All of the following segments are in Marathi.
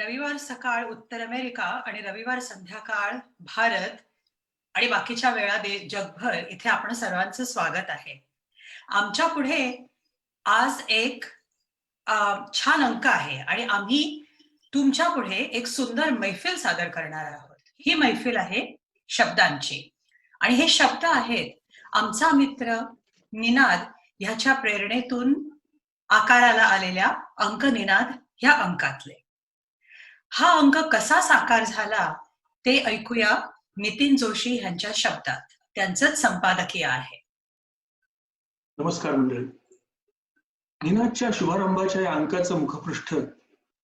रविवार सकाळ उत्तर अमेरिका आणि रविवार संध्याकाळ भारत आणि बाकीच्या वेळा जगभर इथे आपण सर्वांचं स्वागत आहे. आमच्या पुढे आज एक छान अंक आहे आणि आम्ही तुमच्या पुढे एक सुंदर मैफिल सादर करणार आहोत. ही मैफिल आहे शब्दांची आणि हे शब्द आहेत आमचा मित्र निनाद ह्याच्या प्रेरणेतून आकाराला आलेल्या अंक निनाद ह्या अंकातले. हा अंक कसा साकार झाला ते ऐकूया नितीन जोशी यांच्या शब्दात. त्यांचंच संपादकीय आहे. नमस्कार मंडळी. निनादच्या शुभारंभाच्या या अंकाचं मुखपृष्ठ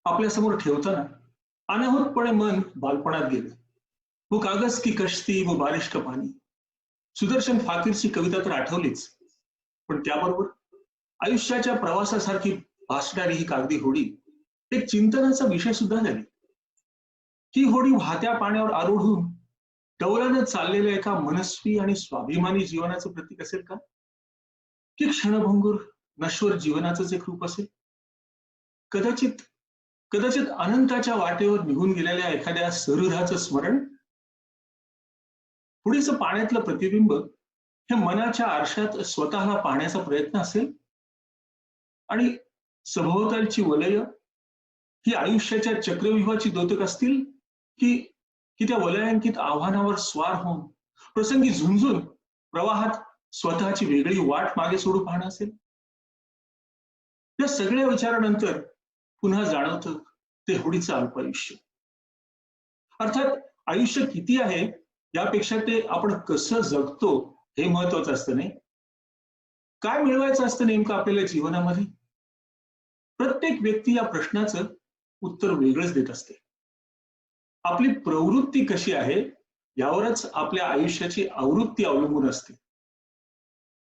आपल्यासमोर ठेवताना अनाहूतपणे मन बालपणात गेलं. वो कागज की कश्ती वो बारिश का पाणी, सुदर्शन फाकीरची कविता तर आठवलीच, पण त्याबरोबर आयुष्याच्या प्रवासासारखी भासणारी ही कागदी होडी एक चिंतनाचा विषय सुद्धा झाली. ही होडी वाहत्या पाण्यावर आरोढून डौलानं चाललेल्या एका मनस्वी आणि स्वाभिमानी जीवनाचं प्रतीक असेल का, की क्षणभंगूर नश्वर जीवनाचंच एक रूप असेल? कदाचित कदाचित अनंताच्या वाटेवर निघून गेलेल्या एखाद्या सरुधाचं स्मरण. होडीचं पाण्यातलं प्रतिबिंब हे मनाच्या आरशात स्वतःला पाहण्याचा प्रयत्न असेल, आणि सभोवतालची वलय ही आयुष्याच्या चक्रव्यूहाची द्योतक असतील, की त्या वलयांकित आव्हानावर स्वार होऊन प्रसंगी झुंजून प्रवाहात स्वतःची वेगळी वाट मागे सोडू पाहणं असेल. या सगळ्या विचारानंतर पुन्हा जाणवतं ते होडीचं अल्पायुष्य. अर्थात आयुष्य किती आहे यापेक्षा ते आपण कसं जगतो हे महत्वाचं असतं, नाही? काय मिळवायचं असतं नेमकं आपल्याला जीवनामध्ये? प्रत्येक व्यक्ती या प्रश्नाचं उत्तर वेगळंच देत असते. आपली प्रवृत्ती कशी आहे यावरच आपल्या आयुष्याची आवृत्ती अवलंबून असते.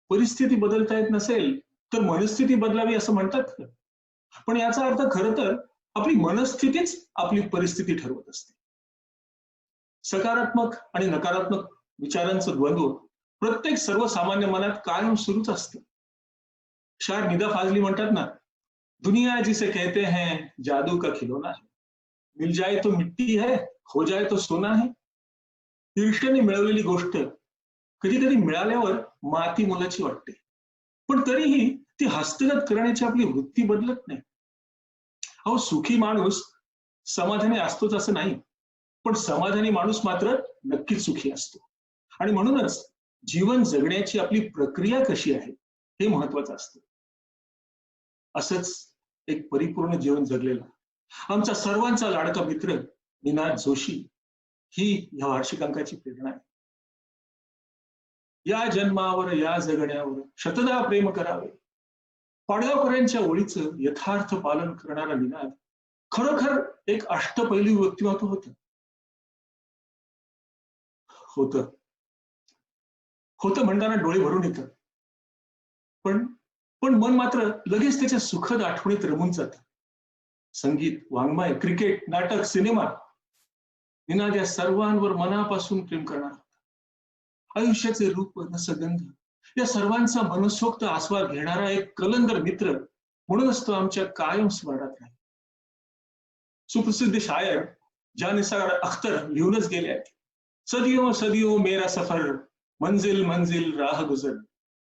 परिस्थिती बदलता येत नसेल तर मनस्थिती बदलावी असं म्हणतात, पण याचा अर्थ खरं तर आपली मनस्थितीच आपली परिस्थिती ठरवत असते. सकारात्मक आणि नकारात्मक विचारांचं द्वंद्व प्रत्येक सर्वसामान्य मनात कायम सुरूच असतं. शायर निदा फाजली म्हणतात ना, दुनिया जिसे कहते हैं जादू का खिलौना है, मिल जाए तो मिट्टी है, हो जाए तो सोना है. ईर्ष्येने मिळवलेली गोष्ट कधीतरी मिळाल्यावर माती मोलाची वाटते, पण तरीही ती हस्तगत करण्याची आपली वृत्ती बदलत नाही. अहो, सुखी माणूस समाधानी असतोच असं नाही, पण समाधानी माणूस मात्र नक्कीच सुखी असतो. आणि म्हणूनच जीवन जगण्याची आपली प्रक्रिया कशी आहे हे महत्वाचं असतं. असंच एक परिपूर्ण जीवन जगलेला आमचा सर्वांचा लाडका मित्र निनाद जोशी ही ह्या वार्षिक अंकाची प्रेरणा आहे. या जन्मावर या जगण्यावर शतदा प्रेम करावे, पाडगावकरांच्या ओळीचं यथार्थ पालन करणारा निनाद खरोखर एक अष्टपैलू व्यक्तिमत्व होतं. होतं म्हणताना डोळे भरून येतात, पण पण मन मात्र लगेच त्याच्या सुखद आठवणीत रमून जातं. संगीत, वाङ्मय, क्रिकेट, नाटक, सिनेमा, निनाद या सर्वांवर मनापासून प्रेम करणार होता. आयुष्याचे रूप, रसगंध या सर्वांचा मनसोक्त आस्वाद घेणारा एक कलंदर मित्र म्हणूनच तो आमच्या कायम स्मरणात राहील. सुप्रसिद्ध शायर जानिसार अख्तर लिहूनच गेले आहेत, सदियों सदियों मेरा सफर, मंजिल मंजिल राह गुजर,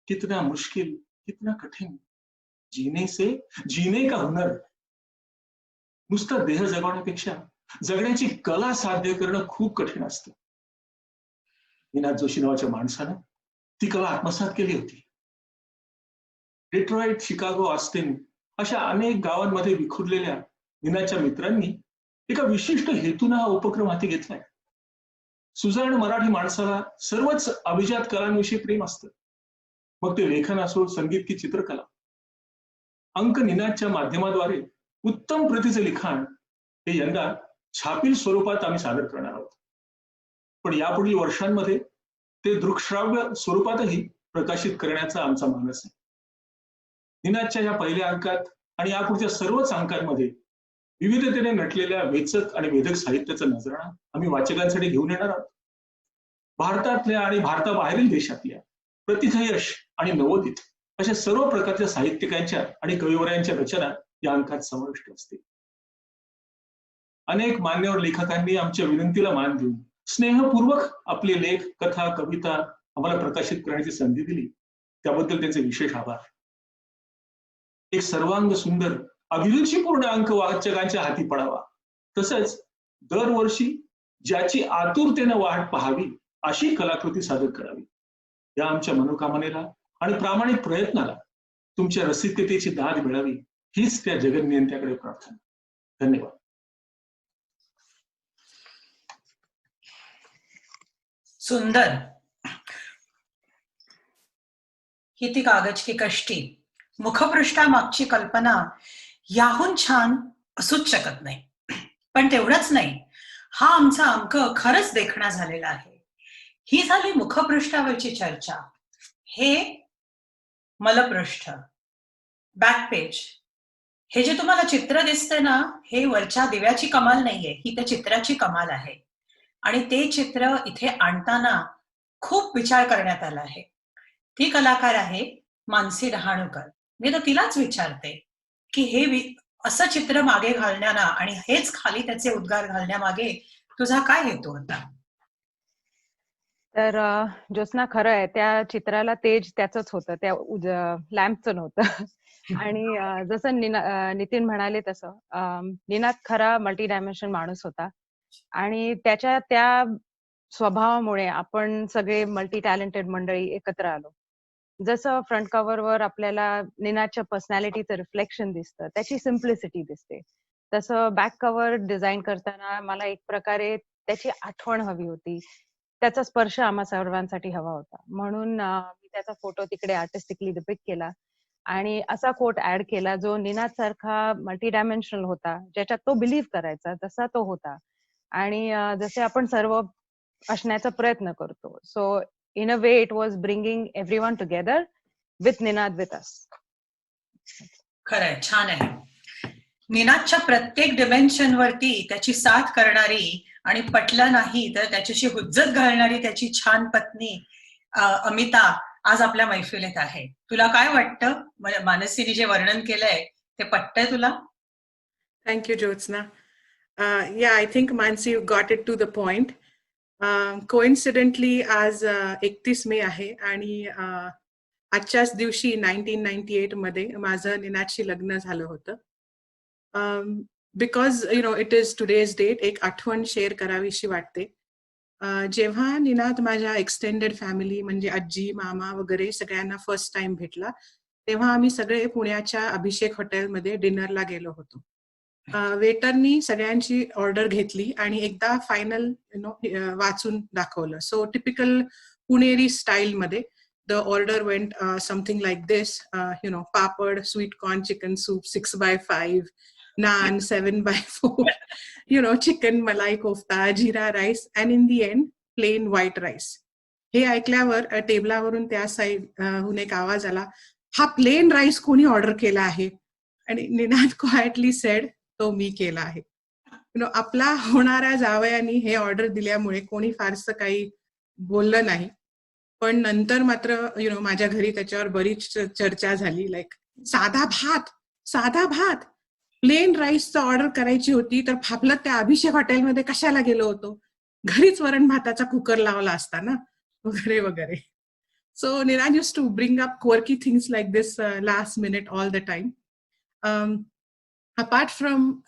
कितना मुश्किल कितना कठीण, जीने का हुनर. नुसता देह जगवण्यापेक्षा जगण्याची कला साध्य करणं खूप कठीण असतं. निनाद जोशी नावाच्या माणसानं ती कला आत्मसात केली होती. डेट्रॉइट, शिकागो, ऑस्टिन अशा अनेक गावांमध्ये विखुरलेल्या निनादच्या मित्रांनी एका विशिष्ट हेतून हा उपक्रम हाती घेतलाय. सुजाण मराठी माणसाला सर्वच अभिजात कलांविषयी प्रेम असतं, मग ते लेखन असो, संगीत की चित्रकला. अंक निनादच्या माध्यमाद्वारे उत्तम प्रतीचं लिखाण हे यंदा छापील स्वरूपात आम्ही सादर करणार आहोत, पण यापुढील वर्षांमध्ये ते दृकश्राव्य स्वरूपातही प्रकाशित करण्याचा आमचा मानस आहे. निनादच्या या पहिल्या अंकात आणि यापुढच्या सर्वच अंकांमध्ये विविधतेने नटलेल्या वेचक आणि वेधक साहित्याचा नजराणा आम्ही वाचकांसाठी घेऊन येणार आहोत. भारतातल्या आणि भारताबाहेरील देशातल्या प्रतिथयश आणि नवोदित अशा सर्व प्रकारच्या साहित्यिकांच्या आणि कविवरांच्या रचना या अंकात समाविष्ट असतील. अनेक मान्यवर लेखकांनी आमच्या विनंतीला मान देऊन स्नेहपूर्वक आपले लेख, कथा, कविता आम्हाला प्रकाशित करण्याची संधी दिली, त्याबद्दल त्यांचे विशेष आभार. एक सर्वांग सुंदर अभिरुचीपूर्ण अंक वाचकांच्या हाती पडावा, तसंच दरवर्षी ज्याची आतुरतेने वाट पाहावी अशी कलाकृती सादर करावी, या आमच्या मनोकामनेला आणि प्रामाणिक प्रयत्नाला तुमच्या रसिकतेची दाद मिळावी, हीच त्या जगन्नियंत्याकडे प्रार्थना. धन्यवाद. सुंदर. ही ती कागज की कष्टी, मुखपृष्ठामागची कल्पना याहून छान असूच शकत नाही. पण तेवढंच नाही, हा आमचा अंक खरंच देखणा झालेला आहे. ही झाली मुखपृष्ठावरची चर्चा. हे मलपृष्ठ, बॅक पेज, हे जे तुम्हाला चित्र दिसतंय ना, हे वरच्या दिव्याची कमाल नाहीये, ही त्या चित्राची कमाल आहे. आणि ते चित्र इथे आणताना खूप विचार करण्यात आला आहे. ती कलाकार आहे मानसी डहाणूकर. मी तर तिलाच विचारते की हे असं चित्र मागे घालण्याना आणि हेच खाली त्याचे उद्गार घालण्यामागे तुझा काय हेतू होता? तर ज्योत्स्ना, खरं आहे, त्या चित्राला तेज त्याचंच होतं, त्या लॅम्पचं नव्हतं. आणि जसं नितीन म्हणाले तसं निनाद खरा मल्टी डायमेन्शन माणूस होता. आणि त्याच्या त्या स्वभावामुळे आपण सगळे मल्टी टॅलेंटेड मंडळी एकत्र आलो. जसं फ्रंट कव्हरवर आपल्याला निनादच्या पर्सनॅलिटीचं रिफ्लेक्शन दिसतं, त्याची सिम्प्लिसिटी दिसते, तसं बॅक कव्हर डिझाईन करताना मला एक प्रकारे त्याची आठवण हवी होती, त्याचा स्पर्श आम्हा सर्वांसाठी हवा होता. म्हणून मी त्याचा फोटो तिकडे आर्टिस्टिकली डिपिक्ट केला आणि असा कोट ऍड केला जो निनाद सारखा मल्टी डायमेन्शनल होता, ज्याच्यात तो बिलीव्ह करायचा तसा तो होता. आणि जसे आपण सर्व असण्याचा प्रयत्न करतो. So in a way it was bringing everyone together with Ninad with us. खरंय, छान आहे. निनादच्या प्रत्येक डिमेन्शन वरती त्याची साथ करणारी आणि पटलं नाही तर त्याच्याशी हुज्जत घालणारी त्याची छान पत्नी अमिता आज आपल्या मैफिलीत आहे. तुला काय वाटतं? मानसीने जे वर्णन केलंय ते पटतंय तुला? Thank you, Jyotsna. Yeah, I think Mansi, you got it to the point. Coincidentally, आज 31 मे आहे आणि आजच्याच दिवशी 1998 मध्ये माझं निनादशी लग्न झालं होतं. Because it is today's date, एक आठवण शेअर करावीशी वाटते. जेव्हा निनाद माझ्या एक्सटेंडेड फॅमिली म्हणजे आजी, मामा वगैरे सगळ्यांना फर्स्ट टाइम भेटला, तेव्हा आम्ही सगळे पुण्याच्या अभिषेक हॉटेलमध्ये डिनरला गेलो होतो. वेटरनी सगळ्यांची ऑर्डर घेतली आणि एकदा फायनल वाचून दाखवलं. सो टिपिकल पुणेरी स्टाईल मध्ये the order went something like this, papad, sweet corn chicken soup 6x5, naan 7x4, chicken malai kofta, jeera rice, and in the end plain white rice. हे ऐकल्यावर टेबलावरून त्या साईडहून एक आवाज आला, हा प्लेन राईस कोणी ऑर्डर केला आहे? आणि निनाद क्वाइटली सेड, तो मी केला आहे. आपला होणाऱ्या जावयानी हे ऑर्डर दिल्यामुळे कोणी फारसं काही बोललं नाही. पण नंतर मात्र माझ्या घरी त्याच्यावर बरीच चर्चा झाली. लाईक साधा भात प्लेन राईसचा ऑर्डर करायची होती तर फापलत त्या अभिषेक हॉटेलमध्ये कशाला गेलो होतो? घरीच वरण भाताचा कुकर लावला असता ना, वगैरे वगैरे. So Ninad used to bring up quirky things like this last minute all the time. Apart from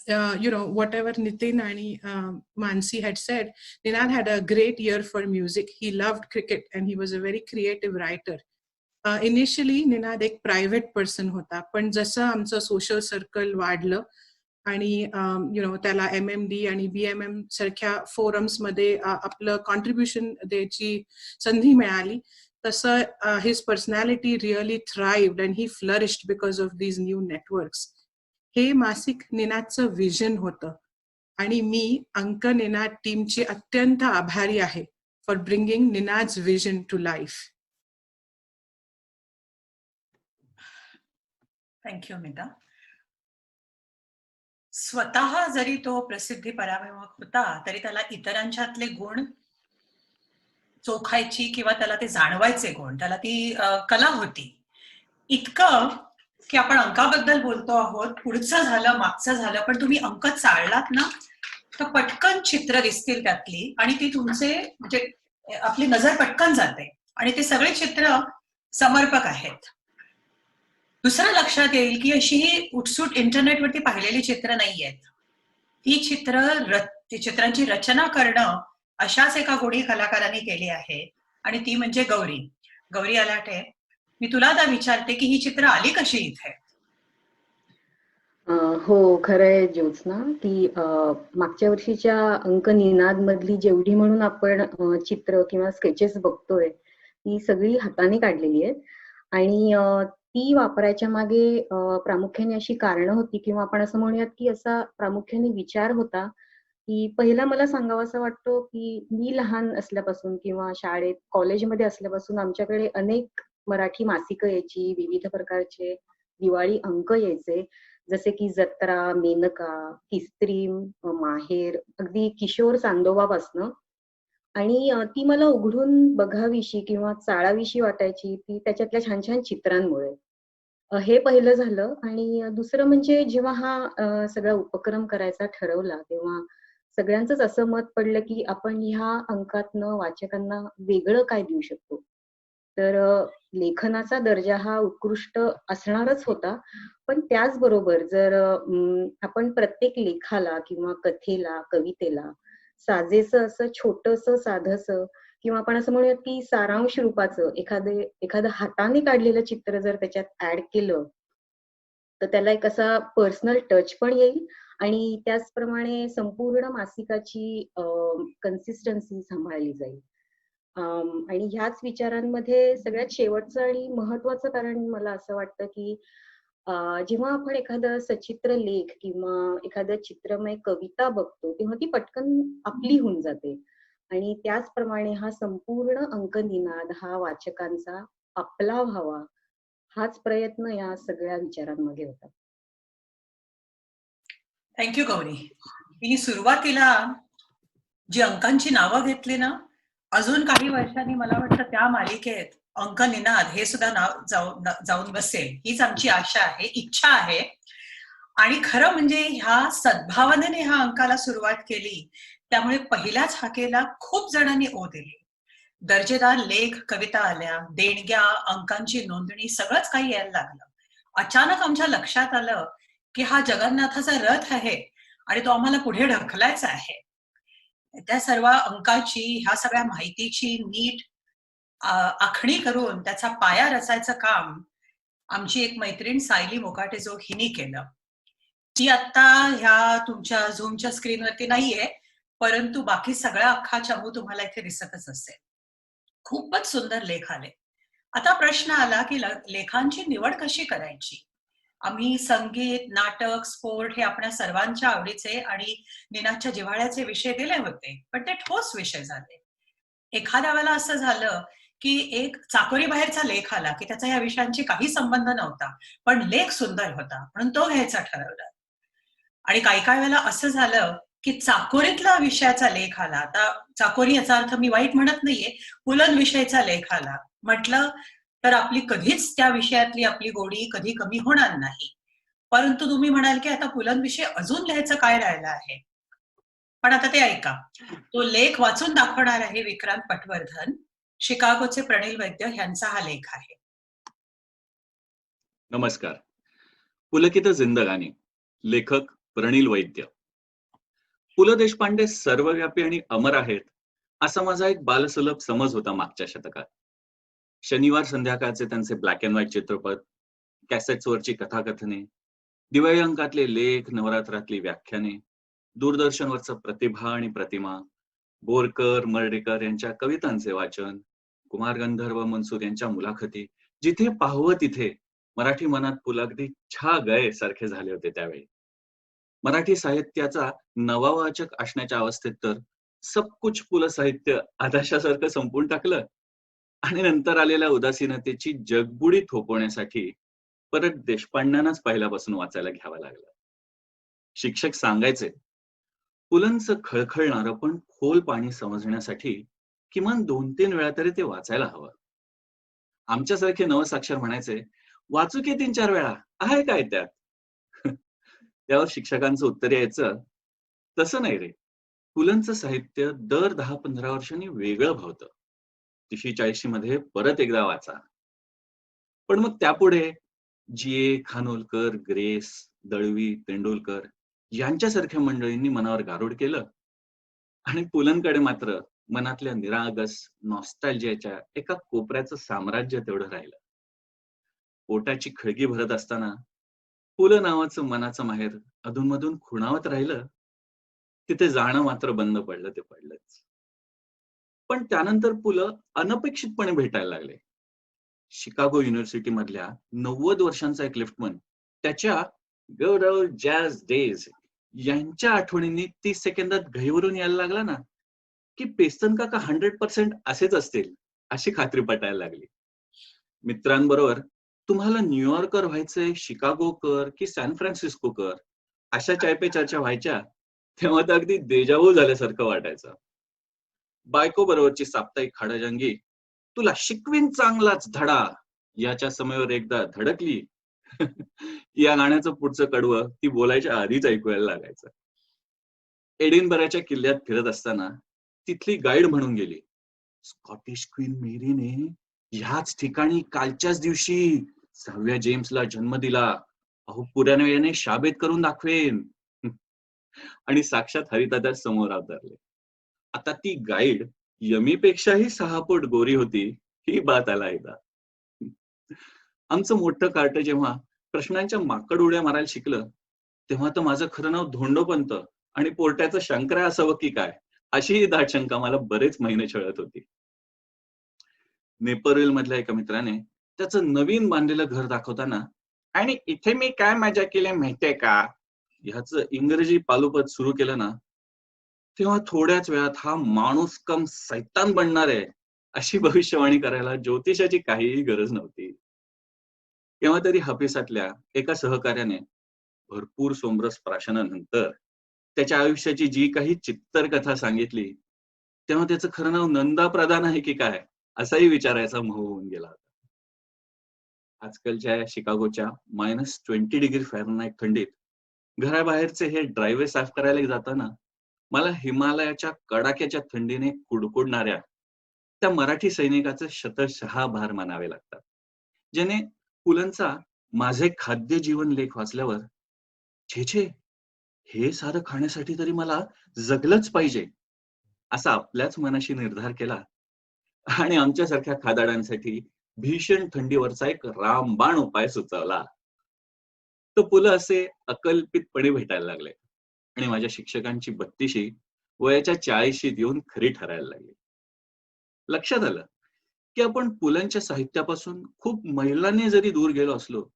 whatever Nitin and Mansi had said, Ninad had a great year for music. He loved cricket and he was a very creative writer. Initially Ninad एक प्रायव्हेट पर्सन होता, पण जसं आमचं सोशल सर्कल वाढलं आणि त्याला MMD आणि BMM सारख्या फोरम्स मध्ये आपलं कॉन्ट्रीब्युशन द्यायची संधी मिळाली, तसं his personality really thrived and he flourished because of these new networks. हे मासिक निनादचं विजन होतं आणि मी अंक निनाद टीमची अत्यंत आभारी आहे for bringing Ninad's vision to life. Thank you Mita. स्वतः जरी तो प्रसिद्धी पराभवक होता तरी त्याला इतरांच्यातले गुण चोखायची किंवा त्याला ते जाणवायचे गुण, त्याला ती कला होती. इतकं की आपण अंकाबद्दल बोलतो आहोत, पुढचं झालं मागचं झालं, पण तुम्ही अंक चाळलात ना तर पटकन चित्र दिसतील त्यातली आणि ती तुमचे म्हणजे आपली नजर पटकन जाते आणि ते सगळे चित्र समर्पक आहेत. दुसरं लक्षात येईल की अशी ही उठसूट इंटरनेटवरती पाहिलेली चित्र नाही आहेत. ती चित्रांची रचना करणं अशाच एका गुणी कलाकारांनी केली आहे आणि ती म्हणजे गौरी आलाटे. मी तुला आता विचारते की ही चित्र आली कशी इथे? हो, खरंय ज्योत्स्ना, की मागच्या वर्षीच्या अंक निनाद मधली जेवढी म्हणून आपण चित्र किंवा स्केचेस बघतोय, ती सगळी हाताने काढलेली आहेत आणि ती वापरायच्या मागे प्रामुख्याने अशी कारणं होती किंवा आपण असं म्हणूयात की असा प्रामुख्याने विचार होता, की पहिला मला सांगावासा वाटतो, की मी लहान असल्यापासून किंवा शाळेत, कॉलेजमध्ये असल्यापासून आमच्याकडे अनेक मराठी मासिकं यायची, विविध प्रकारचे दिवाळी अंक यायचे. जसे की जत्रा, मेनका, किस्त्रीम, माहेर, अगदी किशोर चांदोबापासनं आणि ती मला उघडून बघावीशी किंवा चाळावीशी वाटायची ती त्याच्यातल्या छान छान चित्रांमुळे. हे पहिलं झालं आणि दुसरं म्हणजे जेव्हा हा सगळा उपक्रम करायचा ठरवला, तेव्हा सगळ्यांचंच असं मत पडलं की आपण ह्या अंकातनं वाचकांना वेगळं काय देऊ शकतो. तर लेखनाचा दर्जा हा उत्कृष्ट असणारच होता. पण त्याचबरोबर जर आपण प्रत्येक लेखाला किंवा कथेला, कवितेला साजेसं असं छोटंसं साधंसं किंवा आपण असं म्हणूयात की सारांश रूपाचं एखादं हाताने काढलेलं चित्र जर त्याच्यात ऍड केलं, तर त्याला एक असा पर्सनल टच पण येईल आणि त्याचप्रमाणे संपूर्ण मासिकाची कन्सिस्टन्सी सांभाळली जाईल. आणि ह्याच विचारांमध्ये सगळ्यात शेवटचं आणि महत्वाचं कारण मला असं वाटतं की जेव्हा आपण एखादं सचित्र लेख किंवा एखादं चित्रमय कविता बघतो तेव्हा ती पटकन आपली होऊन जाते आणि त्याचप्रमाणे हा संपूर्ण अंकनिनाद हा वाचकांचा आपला व्हावा हाच प्रयत्न या सगळ्या विचारांमध्ये होता. थँक्यू गौरी. तिने सुरुवातीला जी अंकांची नावं घेतली ना, अजून काही वर्षांनी मला वाटतं त्या मालिकेत अंक निनाद हे सुद्धा नाव जाऊन बसेल, हीच आमची आशा आहे, इच्छा आहे. आणि खरं म्हणजे ह्या सद्भावनेने ह्या अंकाला सुरुवात केली, त्यामुळे पहिल्याच हाकेला खूप जणांनी ओ दिली. दर्जेदार लेख, कविता आल्या, देणग्या, अंकांची नोंदणी सगळंच काही यायला लागलं. अचानक आमच्या लक्षात आलं की हा जगन्नाथाचा रथ आहे आणि तो आम्हाला पुढे ढकलायचा आहे. त्या सर्व अंकाची, ह्या सगळ्या माहितीची नीट आखणी करून त्याचा पाया रचायचं काम आमची एक मैत्रीण सायली मोकाटेजो हिने केलं. ती आता ह्या तुमच्या झूमच्या स्क्रीनवरती नाहीये, परंतु बाकी सगळा अख्खा चमू तुम्हाला इथे दिसतच असेल. खूपच सुंदर लेख आले. आता प्रश्न आला की लेखांची निवड कशी करायची? आम्ही संगीत, नाटक, स्पोर्ट हे आपल्या सर्वांच्या आवडीचे आणि निनादच्या जिव्हाळ्याचे विषय दिले होते, पण ते ठोस विषय झाले. एखाद्या वेळेला असं झालं की एक चाकोरी बाहेरचा लेख आला की त्याचा या विषयांशी काही संबंध नव्हता, पण लेख सुंदर होता म्हणून तो घ्यायचा ठरवलं. आणि काही वेळेला असं झालं की चाकोरीतला विषयाचा लेख आला. आता चाकोरी याचा अर्थ मी वाईट म्हणत नाहीये, पुलन विषयीचा लेख आला म्हटलं तर आपली कधीच त्या विषयातली आपली गोडी कधी कमी होणार नाही. परंतु तुम्ही म्हणाल की आता पुलन विषय अजून लिहायचं काय राहिलं आहे, पण आता ते ऐका. तो लेख वाचून दाखवणार आहे विक्रांत पटवर्धन. शिकागोचे प्रणील वैद्य यांचा हा लेख आहे. नमस्कार. पुलकित जिंदगानी, लेखक प्रणील वैद्य. पु ल देशपांडे सर्वव्यापी आणि अमर आहेत असा माझा एक बालसुलभ समज होता मागच्या शतकात. शनिवार संध्याकाळचे त्यांचे ब्लॅक अँड व्हाईट चित्रपट, कॅसेट्सवरची कथाकथने, दिवाळी अंकातले लेख, नवरात्रातली व्याख्याने, दूरदर्शनवरचं प्रतिभा आणि प्रतिमा, बोरकर, मर्डेकर यांच्या कवितांचे वाचन, कुमार गंधर्व, मनसूर यांच्या मुलाखती, जिथे पाहावं तिथे मराठी मनात पुल अगदी छा गए सारखे झाले होते त्यावेळी. मराठी साहित्याचा नवा वाचक असण्याच्या अवस्थेत तर सब कुछ पुल साहित्य आदर्शासारखं संपून टाकलं आणि नंतर आलेल्या उदासीनतेची जगबुडी थोपवण्यासाठी परत देशपांड्यांनाच पहिल्यापासून वाचायला घ्यावं लागलं. शिक्षक सांगायचे, पुलंचं खळखळणारं पण खोल पाणी समजण्यासाठी किमान 2-3 वेळा तरी ते वाचायला हवं. आमच्यासारखे नवसाक्षर म्हणायचे, वाचू की 3-4 वेळा, आहे काय त्यात? त्यावर शिक्षकांचं उत्तर यायचं, तसं नाही रे, पुलंचं साहित्य दर 10-15 वर्षांनी वेगळं भावतं. 30-40 मध्ये परत एकदा वाचा. पण मग त्यापुढे जी. खानोलकर, ग्रेस, दळवी, तेंडुलकर यांच्यासारख्या मंडळींनी मनावर गारुड केलं आणि पुलंकडे मात्र मनातल्या निरागस नॉस्टॅल्जियाच्या एका कोपऱ्याचं साम्राज्य तेवढं राहिलं. पोटाची खळगी भरत असताना पुलं नावाचं मनाचं माहेर अधूनमधून खुणावत राहिलं. तिथे जाणं मात्र बंद पडलं ते पडलंच. पण त्यानंतर पुलं अनपेक्षितपणे भेटायला लागले. शिकागो युनिव्हर्सिटी मधल्या 90 वर्षांचा एक लिफ्टमन त्याच्या गुड ओल्ड जॅझ डेज यांच्या आठवणींनी 30 सेकंदात घहीवरून यायला लागला ना, की पेस्तन काका 100% असेच असतील अशी खात्री पटायला लागली. मित्रांबरोबर तुम्हाला न्यूयॉर्कर व्हायचंय, शिकागोकर की सॅन फ्रान्सिस्कोकर अशा चायपे चर्चा व्हायच्या तेव्हा तर अगदी देजावू झाल्यासारखं वाटायचं. बायको बरोबरची साप्ताहिक खाडाजंगी तुला शिकवीन चांगलाच धडा याच्या समयवर एकदा धडकली या गाण्याचं पुढचं कडवं ती बोलायच्या आधीच ऐकूयायला लागायचं. एडिनबराच्या किल्ल्यात फिरत असताना तिथली गाईड म्हणून गेली, स्कॉटिश क्वीन मेरीने ह्याच ठिकाणी कालच्याच दिवशी 6व्या जेम्सला जन्म दिला. अहो पुराणे शाबेत करून दाखवेन. आणि साक्षात हरिदादा समोर अवतरले. आता ती गाईड यमीपेक्षाही 6 फूट गोरी होती ही बात आला एकदा. आमचं मोठं कार्ट जेव्हा प्रश्नांच्या माकड उड्या मारायला शिकलं तेव्हा तर माझं खरं नाव धोंडोपंत आणि पोरट्याचं शंकरा असावं की काय अशी दाट शंका मला बरेच महिने छळत होती. नेपरविल मधल्या एका मित्राने त्याचं नवीन बांधलेलं घर दाखवताना आणि इथे मी काय मजा केली माहितीये का ह्याचं इंग्रजी पालुपद सुरू केलं ना, तेव्हा थोड्याच वेळात हा माणूस कम सैतान बनणार आहे अशी भविष्यवाणी करायला ज्योतिषाची काहीही गरज नव्हती. केव्हा तरी हापिसातल्या एका सहकार्याने भरपूर सोमरस प्राशनानंतर त्याच्या आयुष्याची जी काही चित्तरकथा सांगितली तेव्हा त्याचं खरं नाव नंदा प्रधान आहे की काय असाही विचारायचा मोह होऊन गेला होता. आजकालच्या शिकागोच्या -20 डिग्री फॅरनहाईट थंडीत घराबाहेरचे हे ड्रायव्हे साफ करायला जाताना मला हिमालयाच्या कडाक्याच्या थंडीने कुडकुडणाऱ्या त्या मराठी सैनिकाचे शतशः भार मानावे लागतात, ज्याने पुलंचा माझे खाद्य जीवन लेख वाचल्यावर छे छे हे सारं खाण्यासाठी तरी मला जगलंच पाहिजे असा आपल्याच मनाशी निर्धार केला आणि आमच्यासारख्या खादाडांसाठी भीषण थंडीवरचा एक रामबाण उपाय सुचवला. तो पुलं असे अकल्पितपणे भेटायला लागले आणि माझ्या शिक्षकांची 32शी वयाच्या 40शीत येऊन खरी ठरायला लागली. लक्षात आलं की आपण पुलंच्या साहित्यापासून खूप मैलांनी जरी दूर गेलो असलो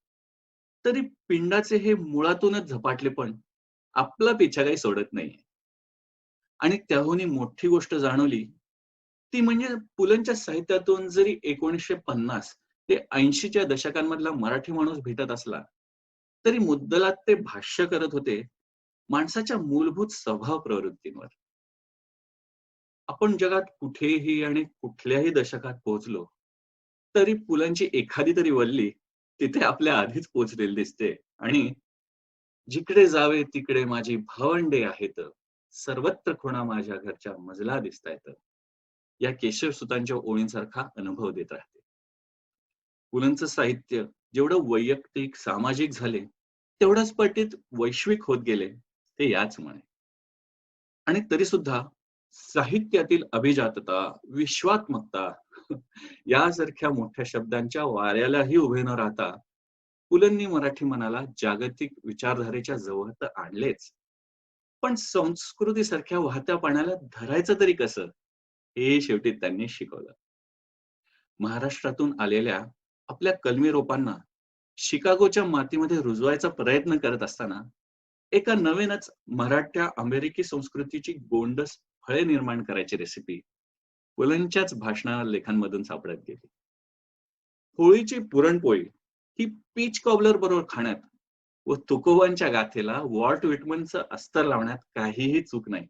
तरी पिंडाचे हे मुळातूनच झपाटलेपण आपला पिछा काही सोडत नाहीये. आणि त्याहूनही मोठी गोष्ट जाणवली ती म्हणजे पुलंच्या साहित्यातून जरी 1950 ते 80च्या दशकांमधला मराठी माणूस भेटत असला तरी मुद्दलात ते भाष्य करत होते माणसाच्या मूलभूत स्वभाव प्रवृत्तींवर. आपण जगात कुठेही आणि कुठल्याही दशकात पोहोचलो तरी पुलंची एखादी तरी वल्ली तिथे आपल्या आधीच पोहोचलेली दिसते आणि जिकडे जावे तिकडे माझी भावंडे आहेत, सर्वत्र खुणा माझ्या घरच्या मजला दिसतायत या केशवसुतांच्या ओळींसारखा अनुभव देत राहते. पुलंचं साहित्य जेवढं वैयक्तिक सामाजिक झाले तेवढ्याच पटीत वैश्विक होत गेले ते याचमुळे. आणि तरी सुद्धा साहित्यातील अभिजातता, विश्वात्मकता यासारख्या मोठ्या शब्दांच्या वाऱ्यालाही उभे न राहता पुलंनी मराठी मनाला जागतिक विचारधारेच्या जवळ तर आणलेच, पण संस्कृतीसारख्या वाहत्या पाण्याला धरायचं तरी कसं हे शेवटी त्यांनी शिकवलं. महाराष्ट्रातून आलेल्या आपल्या कलमी रोपांना शिकागोच्या मातीमध्ये रुजवायचा प्रयत्न करत असताना एका नवीनच मराठ्या अमेरिकी संस्कृतीची गोंडस फळे निर्माण करायची रेसिपी पुलंच्याच भाषणा लेखांमधून सापडत गेली. होळीची पुरणपोळी ही पीच कॉबलर बरोबर खाण्यात व तुकोबांच्या गाथेला वॉल्ट व्हिटमनचं अस्तर लावण्यात काहीही चूक नाही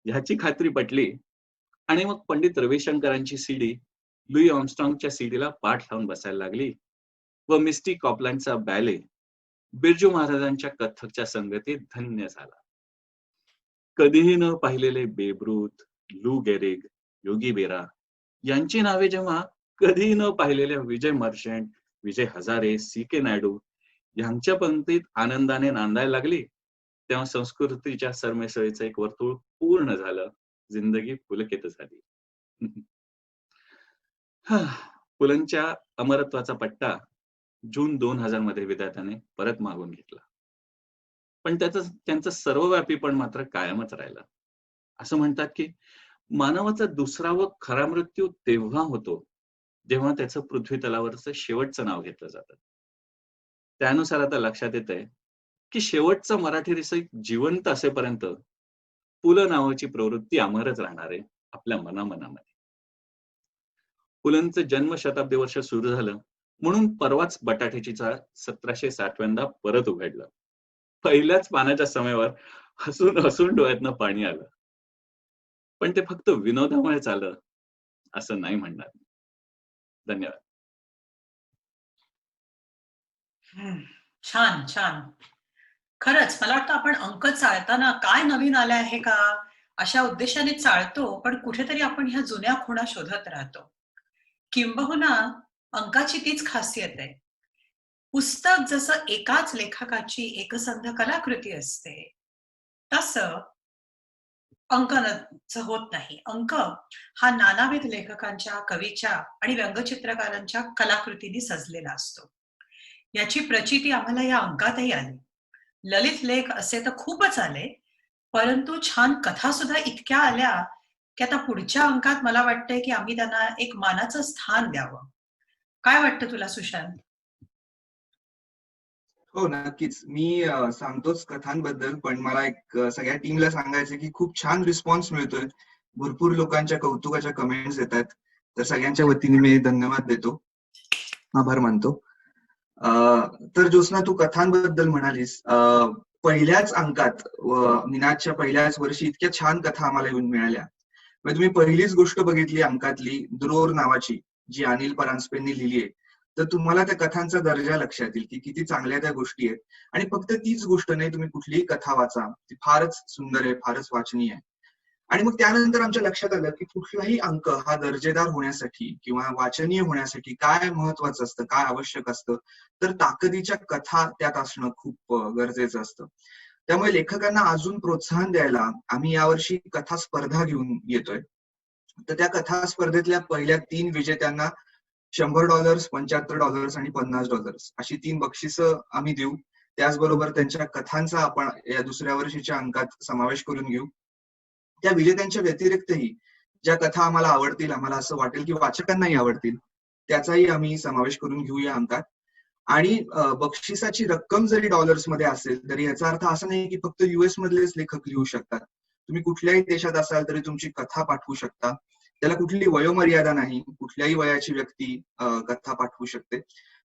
ह्याची खात्री पटली आणि मग पंडित रविशंकरांची सीडी लुई आर्मस्ट्रॉंगच्या सीडीला पाठ लावून बसायला लागली व मिस्टी कॉपलँडचा बॅले बिरजू महाराजांच्या कथकच्या संगतीत धन्य झाला. कधीही न पाहिलेले बेब्रूथ, लू गेरिग, योगी बेरा यांची नावे जेव्हा कधीही न पाहिलेल्या विजय मर्चंट, विजय हजारे, सी के नायडू यांच्या पंक्तीत आनंदाने नांदायला लागली, तेव्हा संस्कृतीच्या सरमिसळीचं एक वर्तुळ पूर्ण झालं. जिंदगी पुलकित झाली. पुलंच्या अमरत्वाचा पट्टा जून 2000 मध्ये विद्यार्थ्याने परत मागून घेतला. पण त्यांचं सर्वव्यापीपण मात्र कायमच राहिलं. असं म्हणतात की मानवाचा दुसरा व खरा मृत्यू तेव्हा होतो जेव्हा त्याचं पृथ्वी तलावरचं शेवटचं नाव घेतलं जातं. त्यानुसार आता लक्षात येतंय की शेवटचा मराठी रसिक जिवंत असेपर्यंत पु ल नावाची प्रवृत्ती अमरच राहणार आहे आपल्या मनामनामध्ये. पुलंचं जन्मशताब्दी वर्ष सुरू झालं म्हणून परवाच बटाट्याची चाळ 1760व्यांदा परत उघडलं. पहिल्याच पानाच्या समयावर हसून हसून डोळ्यातनं पाणी आलं. पण ते फक्त विनोदामुळेच आलं असं नाही म्हणणार. धन्यवाद. छान छान. खरंच मला वाटतं आपण अंक चाळताना काय नवीन आलं आहे का अशा उद्देशाने चाळतो, पण कुठेतरी आपण ह्या जुन्या खुणा शोधत राहतो. किंबहुना अंकाची तीच खासियत आहे. पुस्तक जसं एकाच लेखकाची एकसंध कलाकृती असते, तसं अंकन होत नाही. अंक हा नानाविध लेखकांच्या, कवीच्या आणि व्यंगचित्रकारांच्या कलाकृतींनी सजलेला असतो. याची प्रचिती आम्हाला या अंकातही आली. ललित लेख असे तर खूपच आले, परंतु छान कथा सुद्धा इतक्या आल्या की आता पुढच्या अंकात मला वाटतंय की आम्ही त्यांना एक मानाचं स्थान द्यावं. काय वाटतं तुला सुशांत? हो, नक्कीच. मी सांगतोच कथांबद्दल, पण मला एक सगळ्या टीमला सांगायचं की खूप छान रिस्पॉन्स मिळतोय. भरपूर लोकांच्या कौतुकाच्या कमेंट्स येतात. तर सगळ्यांच्या वतीने मी धन्यवाद देतो, आभार मानतो. तर ज्योत्स्ना, तू कथांबद्दल म्हणालीस, पहिल्याच अंकात निनादच्या पहिल्याच वर्षी इतक्या छान कथा आम्हाला येऊन मिळाल्या. म्हणजे तुम्ही पहिलीच गोष्ट बघितली अंकातली, द्रोर नावाची, जी अनिल परांजपेंनी लिहिली आहे, तर तुम्हाला त्या कथांचा दर्जा लक्षात येईल की किती चांगल्या त्या गोष्टी आहेत. आणि फक्त तीच गोष्ट नाही, तुम्ही कुठलीही कथा वाचा, ती फारच सुंदर आहे, फारच वाचनीय आहे. आणि मग त्यानंतर आमच्या लक्षात आलं की कुठलाही अंक हा दर्जेदार होण्यासाठी किंवा वाचनीय होण्यासाठी काय महत्वाचं असतं, काय आवश्यक असतं, तर ताकदीच्या कथा त्यात असणं खूप गरजेचं असतं. त्यामुळे लेखकांना अजून प्रोत्साहन द्यायला आम्ही यावर्षी कथा स्पर्धा घेऊन येतोय. तर त्या कथा स्पर्धेतल्या पहिल्या 3 विजेत्यांना $100, $75 आणि $50 अशी 3 बक्षिसं आम्ही देऊ. त्याचबरोबर त्यांच्या कथांचा आपण या दुसऱ्या वर्षीच्या अंकात समावेश करून घेऊ. त्या विजेत्यांच्या व्यतिरिक्तही ज्या कथा आम्हाला आवडतील, आम्हाला असं वाटेल की वाचकांनाही आवडतील, त्याचाही आम्ही समावेश करून घेऊ या अंकात. आणि बक्षिसाची रक्कम जरी डॉलर्समध्ये असेल तरी याचा अर्थ असा नाही की फक्त US मधलेच लेखक लिहू शकतात. तुम्ही कुठल्याही देशात असाल तरी तुमची कथा पाठवू शकता. त्याला कुठली वयोमर्यादा नाही, कुठल्याही वयाची व्यक्ती कथा पाठवू शकते.